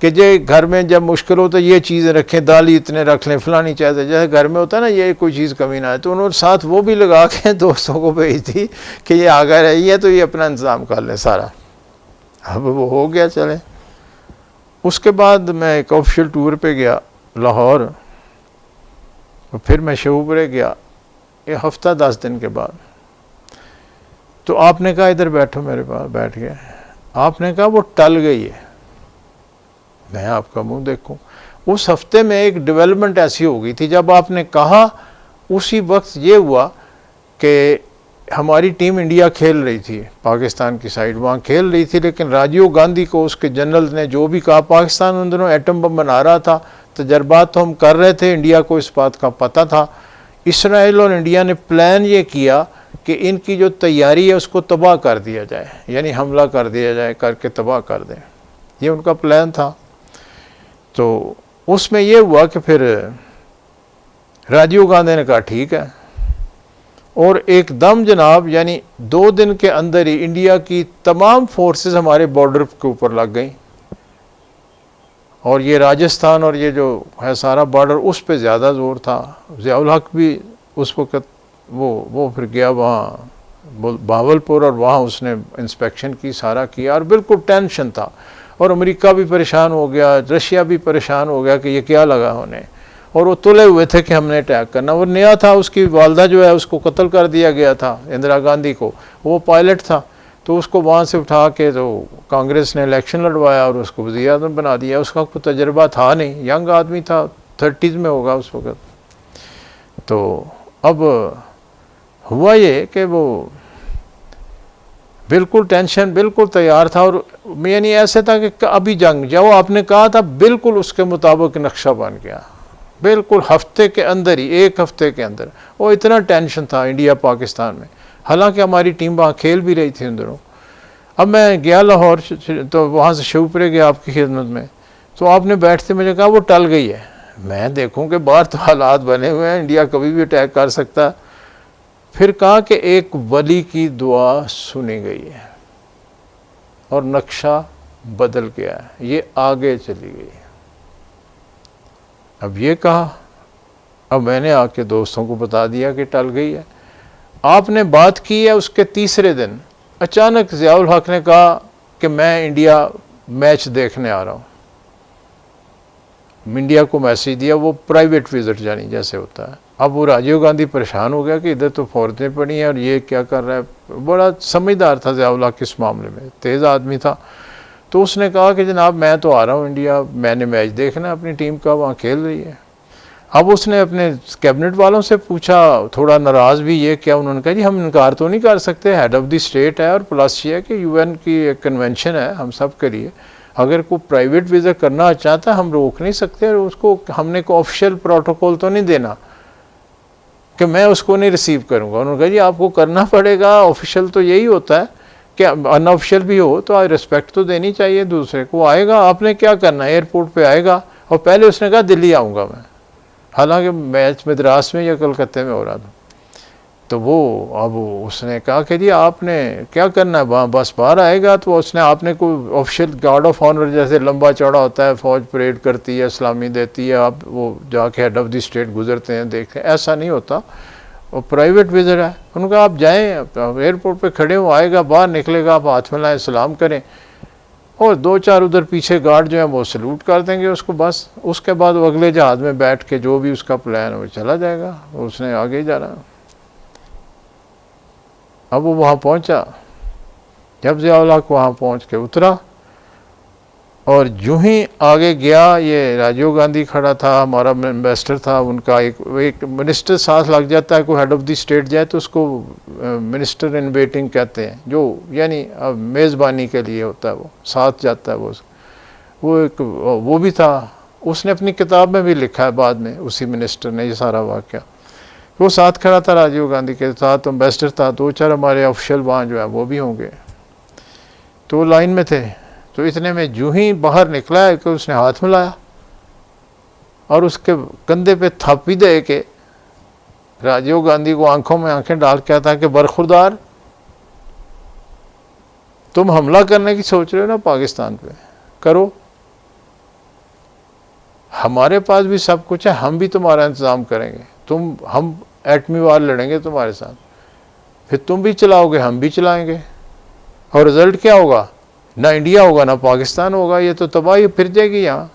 کہ گھر میں جب مشکل ہو تو یہ چیزیں رکھیں، دالی اتنے رکھ لیں، فلانی چاہتے، جیسے گھر میں ہوتا ہے نا یہ کوئی چیز کمی نہ ہے. تو انہوں نے ساتھ وہ بھی لگا کے دوستوں کو بھیج دی کہ یہ آگاہ رہی ہے تو یہ اپنا انتظام کر لیں سارا. اب وہ ہو گیا. چلیں اس کے بعد میں ایک آفیشیل ٹور پہ گیا لاہور، اور پھر میں شیوپورے گیا 1 ہفتہ 10 دن کے بعد. تو آپ نے کہا ادھر بیٹھو میرے پاس، بیٹھ گئے. آپ نے کہا وہ ٹل گئی ہے. میں آپ کا منہ دیکھوں. اس ہفتے میں ایک ڈیولپمنٹ ایسی ہو گئی تھی، جب آپ نے کہا اسی وقت یہ ہوا کہ ہماری ٹیم انڈیا کھیل رہی تھی، پاکستان کی سائیڈ وہاں کھیل رہی تھی، لیکن راجیو گاندھی کو اس کے جنرل نے جو بھی کہا، پاکستان ان دنوں ایٹم بم بنا رہا تھا، تجربات تو ہم کر رہے تھے، انڈیا کو اس بات کا پتہ تھا۔ اسرائیل اور انڈیا نے پلان یہ کیا کہ ان کی جو تیاری ہے اس کو تباہ کر دیا جائے، یعنی حملہ کر دیا جائے، کر کے تباہ کر دیں، یہ ان کا پلان تھا۔ تو اس میں یہ ہوا کہ پھر راجیو گاندھی نے کہا ٹھیک ہے، اور ایک دم جناب یعنی 2 دن کے اندر ہی انڈیا کی تمام فورسز ہمارے بارڈر کے اوپر لگ گئیں، اور یہ راجستھان اور یہ جو ہے سارا بارڈر اس پہ زیادہ زور تھا۔ ضیاء الحق بھی اس وقت وہ پھر گیا وہاں بہاولپور، اور وہاں اس نے انسپیکشن کی، سارا کیا، اور بالکل ٹینشن تھا، اور امریکہ بھی پریشان ہو گیا، رشیا بھی پریشان ہو گیا کہ یہ کیا لگا ہونے، اور وہ تلے ہوئے تھے کہ ہم نے اٹیک کرنا۔ وہ نیا تھا، اس کی والدہ جو ہے اس کو قتل کر دیا گیا تھا، اندرا گاندھی کو، وہ پائلٹ تھا، تو اس کو وہاں سے اٹھا کے تو کانگریس نے الیکشن لڑوایا اور اس کو وزیر اعظم بنا دیا۔ اس کا کوئی تجربہ تھا نہیں، ینگ آدمی تھا، 30s میں ہوگا اس وقت۔ تو اب ہوا یہ کہ وہ بالکل ٹینشن، بالکل تیار تھا، اور یعنی ایسے تھا کہ ابھی جنگ جو آپ نے کہا تھا بالکل اس کے مطابق نقشہ بن گیا، بالکل ہفتے کے اندر ہی، 1 ہفتے کے اندر۔ وہ اتنا ٹینشن تھا انڈیا پاکستان میں، حالانکہ ہماری ٹیم وہاں کھیل بھی رہی تھی ان دنوں۔ اب میں گیا لاہور، تو وہاں سے شیوپورے گیا آپ کی خدمت میں، تو آپ نے بیٹھتے مجھے کہا وہ ٹل گئی ہے۔ میں دیکھوں کہ باہر تو حالات بنے ہوئے ہیں، انڈیا کبھی بھی اٹیک کر سکتا۔ پھر کہا کہ ایک ولی کی دعا سنی گئی ہے اور نقشہ بدل گیا ہے، یہ آگے چلی گئی ہے۔ اب یہ کہا، اب میں نے آ کے دوستوں کو بتا دیا کہ ٹل گئی ہے۔ آپ نے بات کی ہے، اس کے تیسرے دن اچانک ضیاء الحق نے کہا کہ میں انڈیا میچ دیکھنے آ رہا ہوں۔ انڈیا کو میسیج دیا، وہ پرائیویٹ وزٹ یعنی جیسے ہوتا ہے۔ اب وہ راجیو گاندھی پریشان ہو گیا کہ ادھر تو فوجیں پڑی ہیں اور یہ کیا کر رہا ہے۔ بڑا سمجھدار تھا ضیاء الحق اس معاملے میں، تیز آدمی تھا۔ تو اس نے کہا کہ جناب میں تو آ رہا ہوں انڈیا، میں نے میچ دیکھنا ہے اپنی ٹیم کا، وہاں کھیل رہی ہے۔ اب اس نے اپنے کیبنٹ والوں سے پوچھا، تھوڑا ناراض بھی یہ کیا، انہوں نے کہا جی ہم انکار تو نہیں کر سکتے، ہیڈ آف دی اسٹیٹ ہے، اور پلس یہ ہے کہ UN کی ایک کنونشن ہے ہم سب کے لیے، اگر کوئی پرائیویٹ وزٹ کرنا چاہتا ہے ہم روک نہیں سکتے، اور اس کو ہم نے کوئی آفیشیل پروٹوکول تو نہیں دینا کہ میں اس کو نہیں ریسیو کروں گا۔ انہوں نے کہا جی آپ کو کرنا پڑے گا، آفیشیل تو یہی ہوتا ہے کہ ان آفیشیل بھی ہو تو ریسپیکٹ تو دینی چاہیے دوسرے کو۔ آئے گا، آپ نے کیا کرنا ہے، ایئرپورٹ پہ آئے گا، اور پہلے اس نے کہا دلی آؤں گا میں، حالانکہ میچ مدراس میں یا کلکتے میں ہو رہا تھا۔ تو وہ اب اس نے کہا کہ جی آپ نے کیا کرنا ہے، وہاں بس باہر آئے گا تو اس نے آپ نے کوئی آفیشیل گارڈ آف آنر جیسے لمبا چوڑا ہوتا ہے، فوج پریڈ کرتی ہے، اسلامی دیتی ہے، آپ وہ جا کے ہیڈ آف دی اسٹیٹ گزرتے ہیں دیکھتے ہیں، ایسا نہیں ہوتا، وہ پرائیویٹ وزٹ ہے۔ انہوں نے کہا آپ جائیں، ایئرپورٹ پہ کھڑے ہو، آئے گا، باہر نکلے گا، آپ ہاتھ ملائیں، سلام کریں، اور 2-4 ادھر پیچھے گارڈ جو ہیں وہ سلوٹ کر دیں گے اس کو، بس اس کے بعد وہ اگلے جہاز میں بیٹھ کے جو بھی اس کا پلان ہے وہ چلا جائے گا، اس نے آگے جا رہا۔ اب وہ وہاں پہنچا، جب ضیاء الحق وہاں پہنچ کے اترا اور جو ہی آگے گیا، یہ راجیو گاندھی کھڑا تھا، ہمارا امبیسڈر تھا، ان کا ایک منسٹر ساتھ لگ جاتا ہے، کوئی ہیڈ آف دی اسٹیٹ جائے تو اس کو منسٹر ان ویٹنگ کہتے ہیں، جو یعنی میزبانی کے لیے ہوتا ہے، وہ ساتھ جاتا ہے، وہ بھی تھا۔ اس نے اپنی کتاب میں بھی لکھا ہے بعد میں، اسی منسٹر نے، یہ سارا واقعہ، وہ ساتھ کھڑا تھا راجیو گاندھی کے ساتھ، امبیسڈر تھا، 2-4 ہمارے آفیشیل وہاں جو ہے وہ بھی ہوں گے، تو وہ لائن میں تھے۔ تو اتنے میں جو ہی باہر نکلا ہے کہ اس نے ہاتھ ملایا اور اس کے کندھے پہ تھاپی دے کے راجیو گاندھی کو آنکھوں میں آنکھیں ڈال کے کہتا ہے کہ برخوردار، تم حملہ کرنے کی سوچ رہے ہو نا پاکستان پہ، کرو، ہمارے پاس بھی سب کچھ ہے، ہم بھی تمہارا انتظام کریں گے، ہم ایٹمی وار لڑیں گے تمہارے ساتھ، پھر تم بھی چلاؤ گے، ہم بھی چلائیں گے، اور رزلٹ کیا ہوگا، نہ انڈیا ہوگا نہ پاکستان ہوگا، یہ تو تباہی پھر جائے گی یہاں۔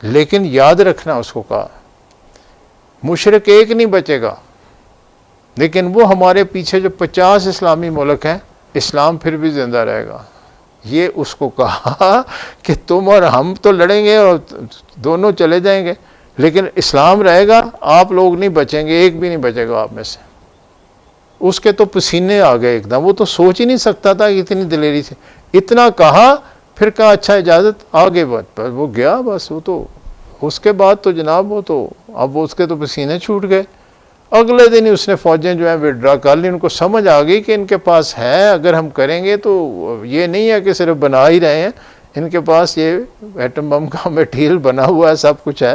لیکن یاد رکھنا، اس کو کہا مشرک ایک نہیں بچے گا، لیکن وہ ہمارے پیچھے جو 50 اسلامی ملک ہیں، اسلام پھر بھی زندہ رہے گا، یہ اس کو کہا کہ تم اور ہم تو لڑیں گے اور دونوں چلے جائیں گے، لیکن اسلام رہے گا، آپ لوگ نہیں بچیں گے، ایک بھی نہیں بچے گا آپ میں سے۔ اس کے تو پسینے آ گئے ایک دم، وہ تو سوچ ہی نہیں سکتا تھا کہ اتنی دلیری سے اتنا کہا، پھر کہا اچھا اجازت، آگے بات، وہ گیا بس۔ وہ تو اس کے بعد تو جناب وہ تو اب اس کے تو پسینے چھوٹ گئے۔ اگلے دن ہی اس نے فوجیں جو ہیں وڈرا کر لی، ان کو سمجھ آ گئی کہ ان کے پاس ہے، اگر ہم کریں گے تو یہ نہیں ہے کہ صرف بنا ہی رہے ہیں، ان کے پاس یہ ایٹم بم کا میٹیریل بنا ہوا ہے، سب کچھ ہے،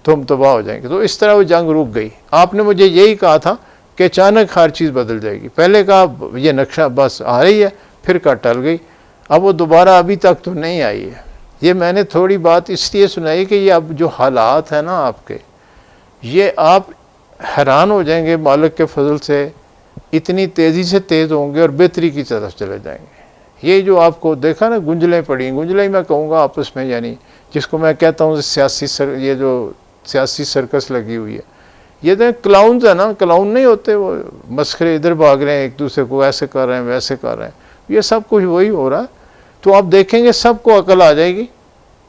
تو ہم تباہ ہو جائیں گے۔ تو اس طرح وہ جنگ رک گئی۔ آپ نے مجھے یہی کہا تھا کہ اچانک ہر چیز بدل جائے گی، پہلے کہا یہ نقشہ بس آ رہی ہے، پھر کہا ٹل گئی، اب وہ دوبارہ ابھی تک تو نہیں آئی ہے۔ یہ میں نے تھوڑی بات اس لیے سنائی کہ یہ اب جو حالات ہیں نا آپ کے، یہ آپ حیران ہو جائیں گے، مالک کے فضل سے اتنی تیزی سے تیز ہوں گے اور بہتری کی طرف چلے جائیں گے۔ یہ جو آپ کو دیکھا نا گنجلیں پڑی، گنجلیں میں کہوں گا آپس میں، یعنی جس کو میں کہتا ہوں یہ جو سیاسی سرکس لگی ہوئی ہے، یہ تو کلاؤنز ہیں نا، کلاؤن نہیں ہوتے وہ مسخرے، ادھر بھاگ رہے ہیں، ایک دوسرے کو ایسے کر رہے ہیں ویسے کر رہے ہیں، یہ سب کچھ وہی ہو رہا ہے۔ تو آپ دیکھیں گے سب کو عقل آ جائے گی،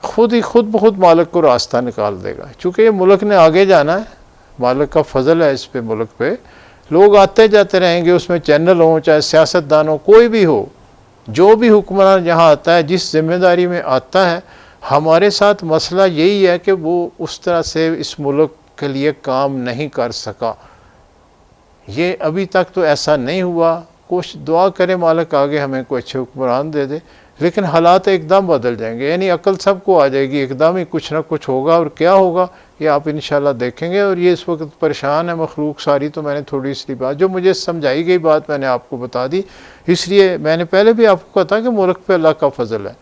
خود ہی خود بخود مالک کو راستہ نکال دے گا، چونکہ یہ ملک نے آگے جانا ہے، مالک کا فضل ہے اس پہ، ملک پہ لوگ آتے جاتے رہیں گے، اس میں چینل ہوں، چاہے سیاستدان ہو، کوئی بھی ہو، جو بھی حکمران جہاں آتا ہے، جس ذمہ داری میں آتا ہے، ہمارے ساتھ مسئلہ یہی ہے کہ وہ اس طرح سے اس ملک کے لیے کام نہیں کر سکا۔ یہ ابھی تک تو ایسا نہیں ہوا۔ کچھ دعا کرے مالک آگے ہمیں کوئی اچھے حکمران دے دے، لیکن حالات ایک دم بدل جائیں گے، یعنی عقل سب کو آ جائے گی، ایک دم ہی کچھ نہ کچھ ہوگا، اور کیا ہوگا یہ آپ انشاءاللہ دیکھیں گے۔ اور یہ اس وقت پریشان ہے مخلوق ساری، تو میں نے تھوڑی سی بات جو مجھے سمجھائی گئی بات میں نے آپ کو بتا دی، اس لیے میں نے پہلے بھی آپ کو کہا تھا کہ ملک پہ اللہ کا فضل ہے۔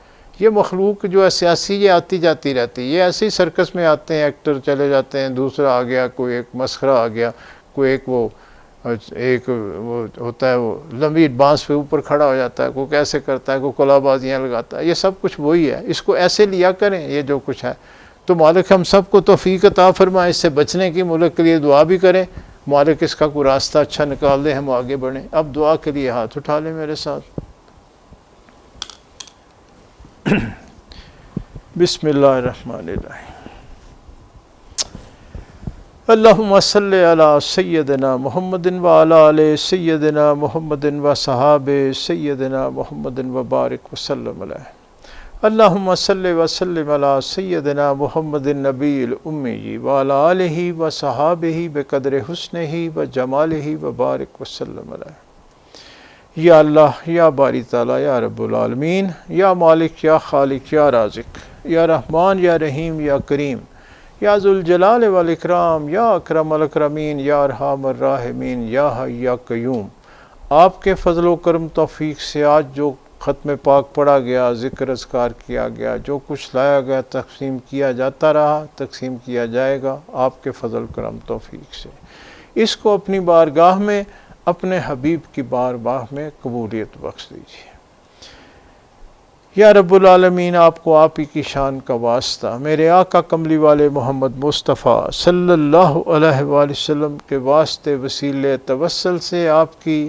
یہ مخلوق جو ہے سیاسی، یہ آتی جاتی رہتی، یہ ایسے ہی سرکس میں آتے ہیں، ایکٹر چلے جاتے ہیں، دوسرا آ گیا، کوئی ایک مسخرہ آ گیا، کوئی ایک وہ ہوتا ہے، وہ لمبی بانس پہ اوپر کھڑا ہو جاتا ہے، کوئی کیسے کرتا ہے، کوئی کلا بازیاں لگاتا ہے، یہ سب کچھ وہی ہے، اس کو ایسے لیا کریں یہ جو کچھ ہے۔ تو مالک ہم سب کو توفیق عطا فرمائے اس سے بچنے کی، ملک کے لیے دعا بھی کریں، مالک اس کا کوئی راستہ اچھا نکال دے، ہم آگے بڑھیں۔ اب دعا کے لیے ہاتھ اٹھا لیں میرے ساتھ۔ بسم اللہ الرحمن الرحیم۔ اللہم صلی علی سیدنا محمد وعلی آل سیدنا محمد وصحاب سیدنا محمد وبارک وسلم علیہ۔ اللہم صلی وسلم علی سیدنا محمد النبی الامی وعلی آلہ وصحابہ بقدر حسنہ وجمالہ وبارک وسلم علیہ۔ یا اللہ، یا باری تعالیٰ، یا رب العالمین، یا مالک، یا خالق، یا رازق، یا رحمان، یا رحیم، یا کریم، یا ذوالجلال والاکرام، یا اکرم الاکرمین، یا ارحم الراحمین، یا حی یا قیوم، آپ کے فضل و کرم توفیق سے آج جو ختم پاک پڑھا گیا، ذکر اذکار کیا گیا، جو کچھ لایا گیا، تقسیم کیا جاتا رہا، تقسیم کیا جائے گا، آپ کے فضل کرم توفیق سے اس کو اپنی بارگاہ میں، اپنے حبیب کی بارگاہ میں قبولیت بخش دیجیے۔ یا رب العالمین، آپ کو آپ ہی کی شان کا واسطہ میرے آقا کملی والے محمد مصطفیٰ صلی اللہ علیہ وآلہ وسلم کے واسطے وسیلے توسل سے آپ کی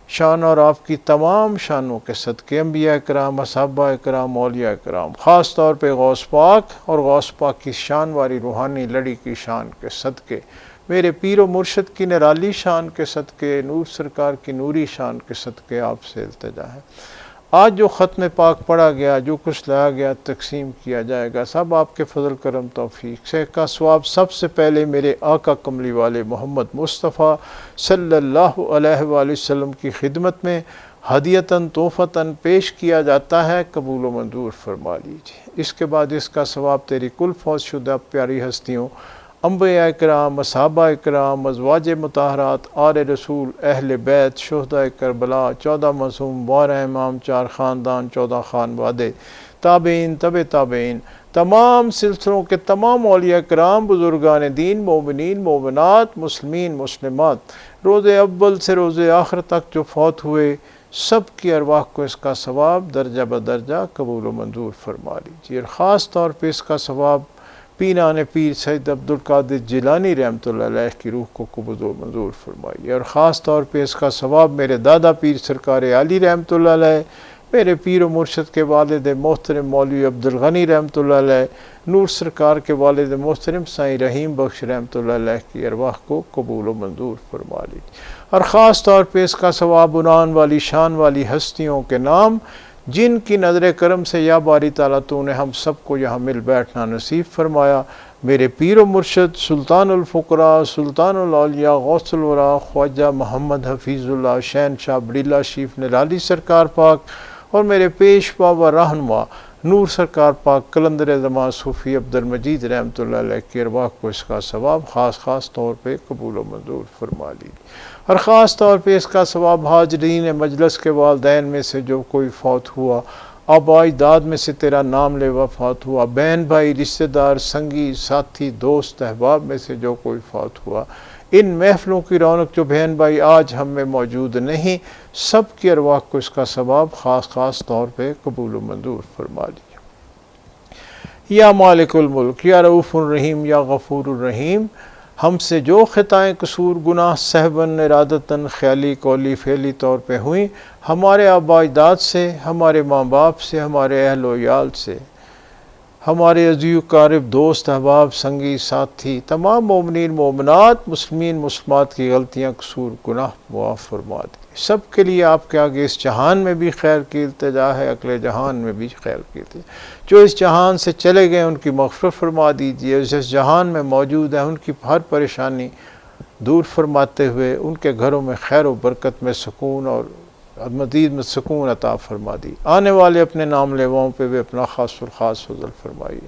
شان اور آپ کی تمام شانوں کے صدقے، انبیاء کرام، صحابہ کرام، اولیاء کرام، خاص طور پہ غوث پاک اور غوث پاک کی شان والی روحانی لڑی کی شان کے صدقے، میرے پیر و مرشد کی نرالی شان کے صدقے، نور سرکار کی نوری شان کے صدقے آپ سے التجا ہے۔ آج جو ختم پاک پڑھا گیا، جو کچھ لایا گیا، تقسیم کیا جائے گا، سب آپ کے فضل کرم توفیق سے کا ثواب سب سے پہلے میرے آقا کملی والے محمد مصطفیٰ صلی اللہ علیہ وآلہ وسلم کی خدمت میں ہدیتاً تحفتاً پیش کیا جاتا ہے، قبول و منظور فرما لیجیے۔ اس کے بعد اس کا ثواب تیری کل فوت شدہ پیاری ہستیوں، انبیاء اکرام، صحابہ اکرام، ازواج مطہرات، آل رسول، اہل بیت، شہداء کربلا، 14 معصوم، 12 امام، 4 خاندان، 14 خانوادے، تابعین، تابعین، تمام سلسلوں کے تمام اولیاء کرام، بزرگان دین، مومنین، مومنات، مسلمین، مسلمات، روز اول سے روز آخر تک جو فوت ہوئے، سب کی ارواح کو اس کا ثواب درجہ بدرجہ قبول و منظور فرما لیجیے۔ اور خاص طور پہ اس کا ثواب پیران پیر سید عبدالقادر جیلانی رحمۃ اللہ علیہ کی روح کو قبول و منظور فرمائیے۔ اور خاص طور پہ اس کا ثواب میرے دادا پیر سرکار عالی رحمۃ اللہ علیہ، میرے پیر و مرشد کے والد محترم مولوی عبدالغنی رحمۃ اللہ علیہ، نور سرکار کے والد محترم سائیں رحیم بخش رحمۃ اللہ علیہ کی ارواح کو قبول و منظور فرما لیجیے۔ اور خاص طور پہ اس کا ثواب عنان والی شان والی ہستیوں کے نام جن کی نظر کرم سے یا باری تعالیٰ تو نے ہم سب کو یہاں مل بیٹھنا نصیب فرمایا۔ میرے پیر و مرشد سلطان الفقراء سلطان الاولیاء غوث الورا خواجہ محمد حفیظ اللہ شہن شاہ بڑیلہ شیف نرالی سرکار پاک اور میرے پیشوا و رہنما نور سرکار پاک قلندر زمان صوفی عبدالمجید رحمۃ اللہ علیہ کی ارواح کو اس کا ثواب خاص طور پہ قبول و منظور فرما لیجیے۔ اور خاص طور پہ اس کا ثواب حاضرین مجلس کے والدین میں سے جو کوئی فوت ہوا، آباء اجداد میں سے تیرا نام لے وفات ہوا، بہن بھائی رشتہ دار سنگی ساتھی دوست احباب میں سے جو کوئی فوت ہوا، ان محفلوں کی رونق جو بہن بھائی آج ہم میں موجود نہیں، سب کی ارواح کو اس کا ثواب خاص طور پہ قبول و منظور فرما لیجیے۔ یا مالک الملک یا رؤوف الرحیم یا غفور الرحیم، ہم سے جو خطائیں قصور گناہ سہون ارادتاً خیالی قولی فعلی طور پہ ہوئیں، ہمارے آباء اجداد سے، ہمارے ماں باپ سے، ہمارے اہل و عیال سے، ہمارے عزیز و قارب دوست احباب سنگی ساتھی تمام مومنین مومنات مسلمین مسلمات کی غلطیاں قصور گناہ معاف فرما دی۔ سب کے لیے آپ کے آگے اس جہان میں بھی خیر کی التجا ہے، اگلے جہان میں بھی خیر کی التجا۔ جو اس جہان سے چلے گئے ان کی مغفرت فرما دیجیے، جس جہان میں موجود ہیں ان کی ہر پریشانی دور فرماتے ہوئے ان کے گھروں میں خیر و برکت میں سکون اور مزید میں سکون عطا فرما دی۔ آنے والے اپنے نام لیواؤں پہ بھی اپنا خاص فضل فرمائیے۔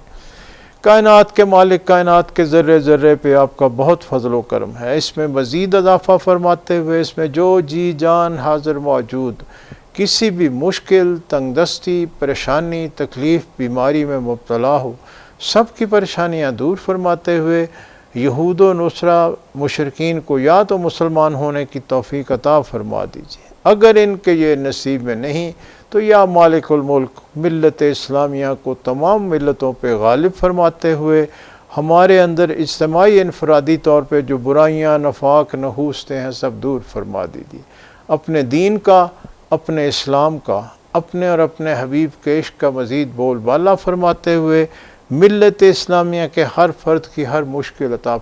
کائنات کے مالک کائنات کے ذرے ذرے پہ آپ کا بہت فضل و کرم ہے، اس میں مزید اضافہ فرماتے ہوئے اس میں جو جی جان حاضر موجود کسی بھی مشکل تنگ دستی پریشانی تکلیف بیماری میں مبتلا ہو، سب کی پریشانیاں دور فرماتے ہوئے یہود و نصرہ مشرکین کو یا تو مسلمان ہونے کی توفیق عطا فرما دیجیے، اگر ان کے یہ نصیب میں نہیں تو یا مالک الملک ملت اسلامیہ کو تمام ملتوں پہ غالب فرماتے ہوئے ہمارے اندر اجتماعی انفرادی طور پہ جو برائیاں نفاق نحوستیں ہیں سب دور فرما دیجیے۔ اپنے دین کا، اپنے اسلام کا، اپنے اور اپنے حبیب کے عشق کا مزید بول بالا فرماتے ہوئے ملت اسلامیہ کے ہر فرد کی ہر مشکل عطا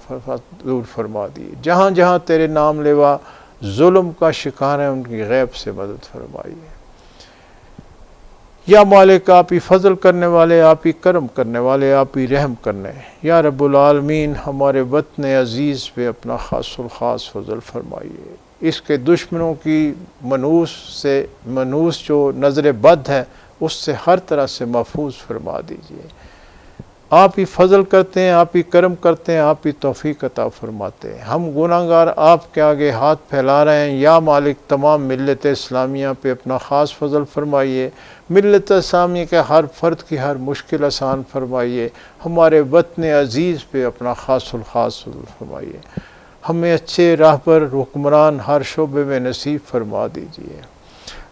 دور فرما دی۔ جہاں جہاں تیرے نام لیوا ظلم کا شکار ہیں ان کی غیب سے مدد فرمائیے۔ یا مالک آپ ہی فضل کرنے والے، آپ ہی کرم کرنے والے، آپ ہی رحم کرنے، یا رب العالمین ہمارے وطن عزیز پہ اپنا خاص فضل فرمائیے۔ اس کے دشمنوں کی منوس جو نظر بد ہے اس سے ہر طرح سے محفوظ فرما دیجیے۔ آپ ہی فضل کرتے ہیں، آپ ہی کرم کرتے ہیں، آپ ہی توفیق عطا فرماتے ہیں۔ ہم گناہ گار آپ کے آگے ہاتھ پھیلا رہے ہیں، یا مالک تمام ملت اسلامیہ پہ اپنا خاص فضل فرمائیے، ملت اسلامیہ کے ہر فرد کی ہر مشکل آسان فرمائیے، ہمارے وطن عزیز پہ اپنا خاص فضل فرمائیے، ہمیں اچھے راہ پر حکمران ہر شعبے میں نصیب فرما دیجیے۔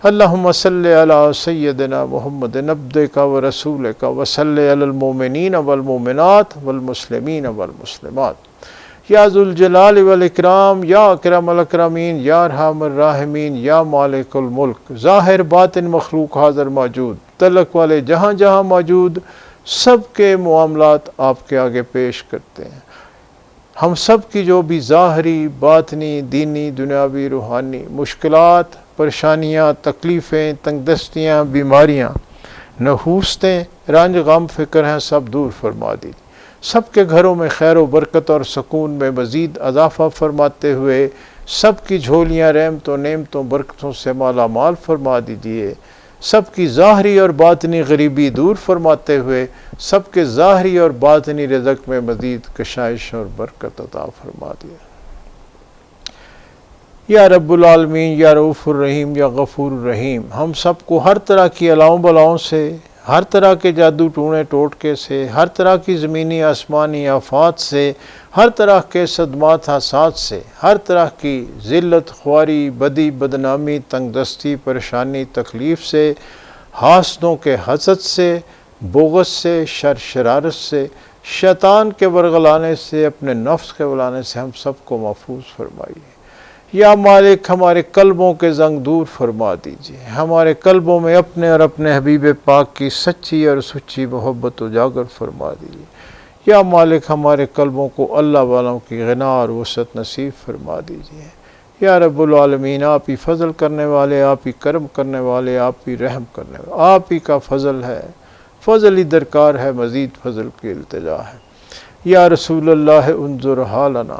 اللہم صلی علی سیدنا محمد عبدک و رسولک و صلی علی المومنین والمومنات والمسلمین والمسلمات یا ذوالجلال والاکرام یا اکرم الاکرمین یا ارحم الراحمین یا مالک الملک۔ ظاہر باطن مخلوق حاضر موجود تلک والے جہاں جہاں موجود سب کے معاملات آپ کے آگے پیش کرتے ہیں۔ ہم سب کی جو بھی ظاہری باطنی دینی دنیاوی روحانی مشکلات پریشانیاں تکلیفیں تنگ دستیاں بیماریاں نحوستیں رنج غم فکر ہیں سب دور فرما دیجیے۔ سب کے گھروں میں خیر و برکت اور سکون میں مزید اضافہ فرماتے ہوئے سب کی جھولیاں رحمتوں نعمتوں برکتوں سے مالا مال فرما دیجیے۔ سب کی ظاہری اور باطنی غریبی دور فرماتے ہوئے سب کے ظاہری اور باطنی رزق میں مزید کشائش اور برکت عطا فرما دیے۔ یا رب العالمین یا رؤوف الرحیم یا غفور الرحیم، ہم سب کو ہر طرح کی الاؤں بلاؤں سے، ہر طرح کے جادو ٹونے ٹوٹکے سے، ہر طرح کی زمینی آسمانی آفات سے، ہر طرح کے صدمات حادثات سے، ہر طرح کی ذلت خواری بدی بدنامی تنگ دستی پریشانی تکلیف سے، حاسدوں کے حسد سے، بغض سے، شرارت سے، شیطان کے ورغلانے سے، اپنے نفس کے بلانے سے ہم سب کو محفوظ فرمائیے۔ یا مالک ہمارے قلبوں کے زنگ دور فرما دیجئے، ہمارے قلبوں میں اپنے اور اپنے حبیب پاک کی سچی اور سچی محبت اجاگر فرما دیجئے۔ یا مالک ہمارے قلبوں کو اللہ والوں کی غنا اور وسعت نصیب فرما دیجئے۔ یا رب العالمین، آپ ہی فضل کرنے والے، آپ ہی کرم کرنے والے، آپ ہی رحم کرنے والے، آپ ہی کا فضل ہے، فضل ہی درکار ہے، مزید فضل کی التجا ہے۔ یا رسول اللہ انظر حالنا،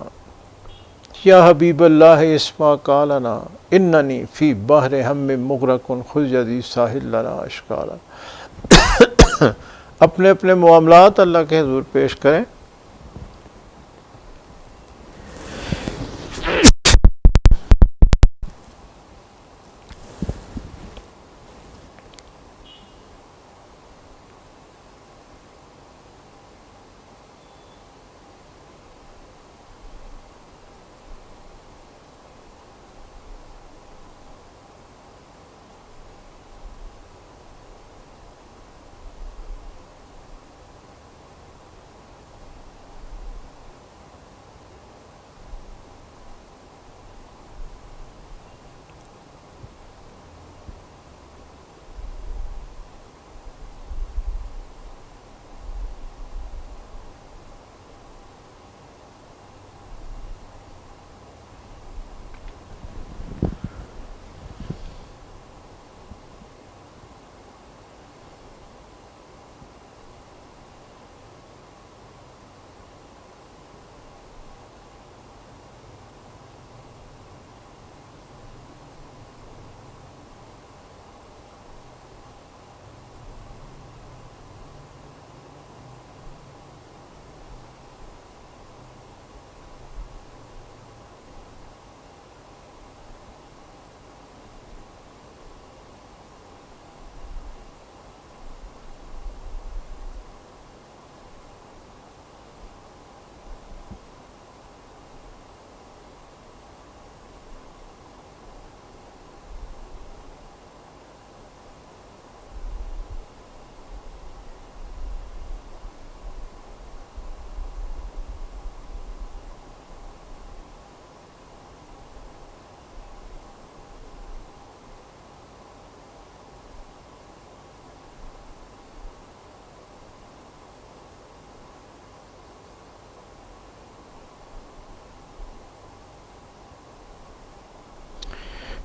یا حبیب اللہ اسما قالنا، اننی فی بحر ہم مغرق خذ یدی ساحل لنا اشکالا۔ اپنے اپنے معاملات اللہ کے حضور پیش کریں۔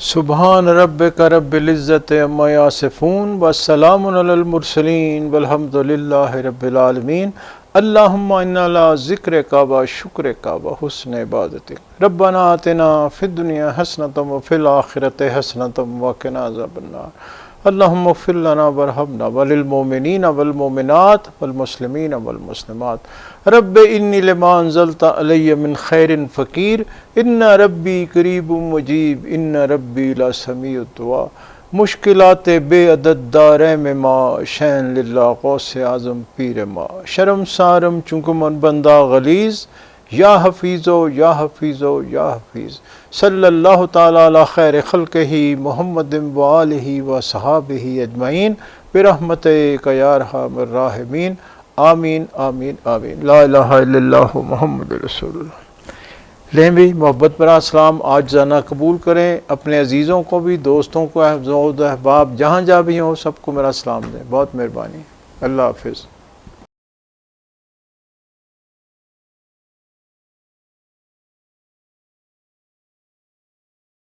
سبحان ربک رب العزت عما یصفون والسلام علی المرسلین والحمد للہ رب العالمین۔ اللہم انا علی ذکرک و شکرک و حسن عبادتک۔ ربنا آتنا فی الدنیا حسنۃ وفی الآخرۃ حسنۃ وقنا عذاب النار۔ اللہم اغفر لنا وارحمنا وللمؤمنین والمؤمنات والمسلمین والمسلمات۔ رب انی لما انزلت علی من خیر فقیر، ان ربی قریب مجیب، ان ربی لسمیع الدعاء۔ مشکلات بے عدد دارے میں ماں، شین للہ غوث اعظم پیر ماں، شرم سارم چونکہ من بندہ غلیظ، یا حفیظو یا حفیظو یا حفیظ۔ صلی اللہ تعالی علی خیر خلقہ محمد و آلہ و صحابہ اجمعین برحمتک یا ارحم الراحمین، آمین آمین آمین۔ لا الہ الا اللہ محمد رسول اللہ۔ لیں بھی محبت برا سلام آج جانا قبول کریں، اپنے عزیزوں کو بھی، دوستوں کو، احباب جہاں جہاں بھی ہوں سب کو میرا سلام دیں، بہت مہربانی، اللہ حافظ۔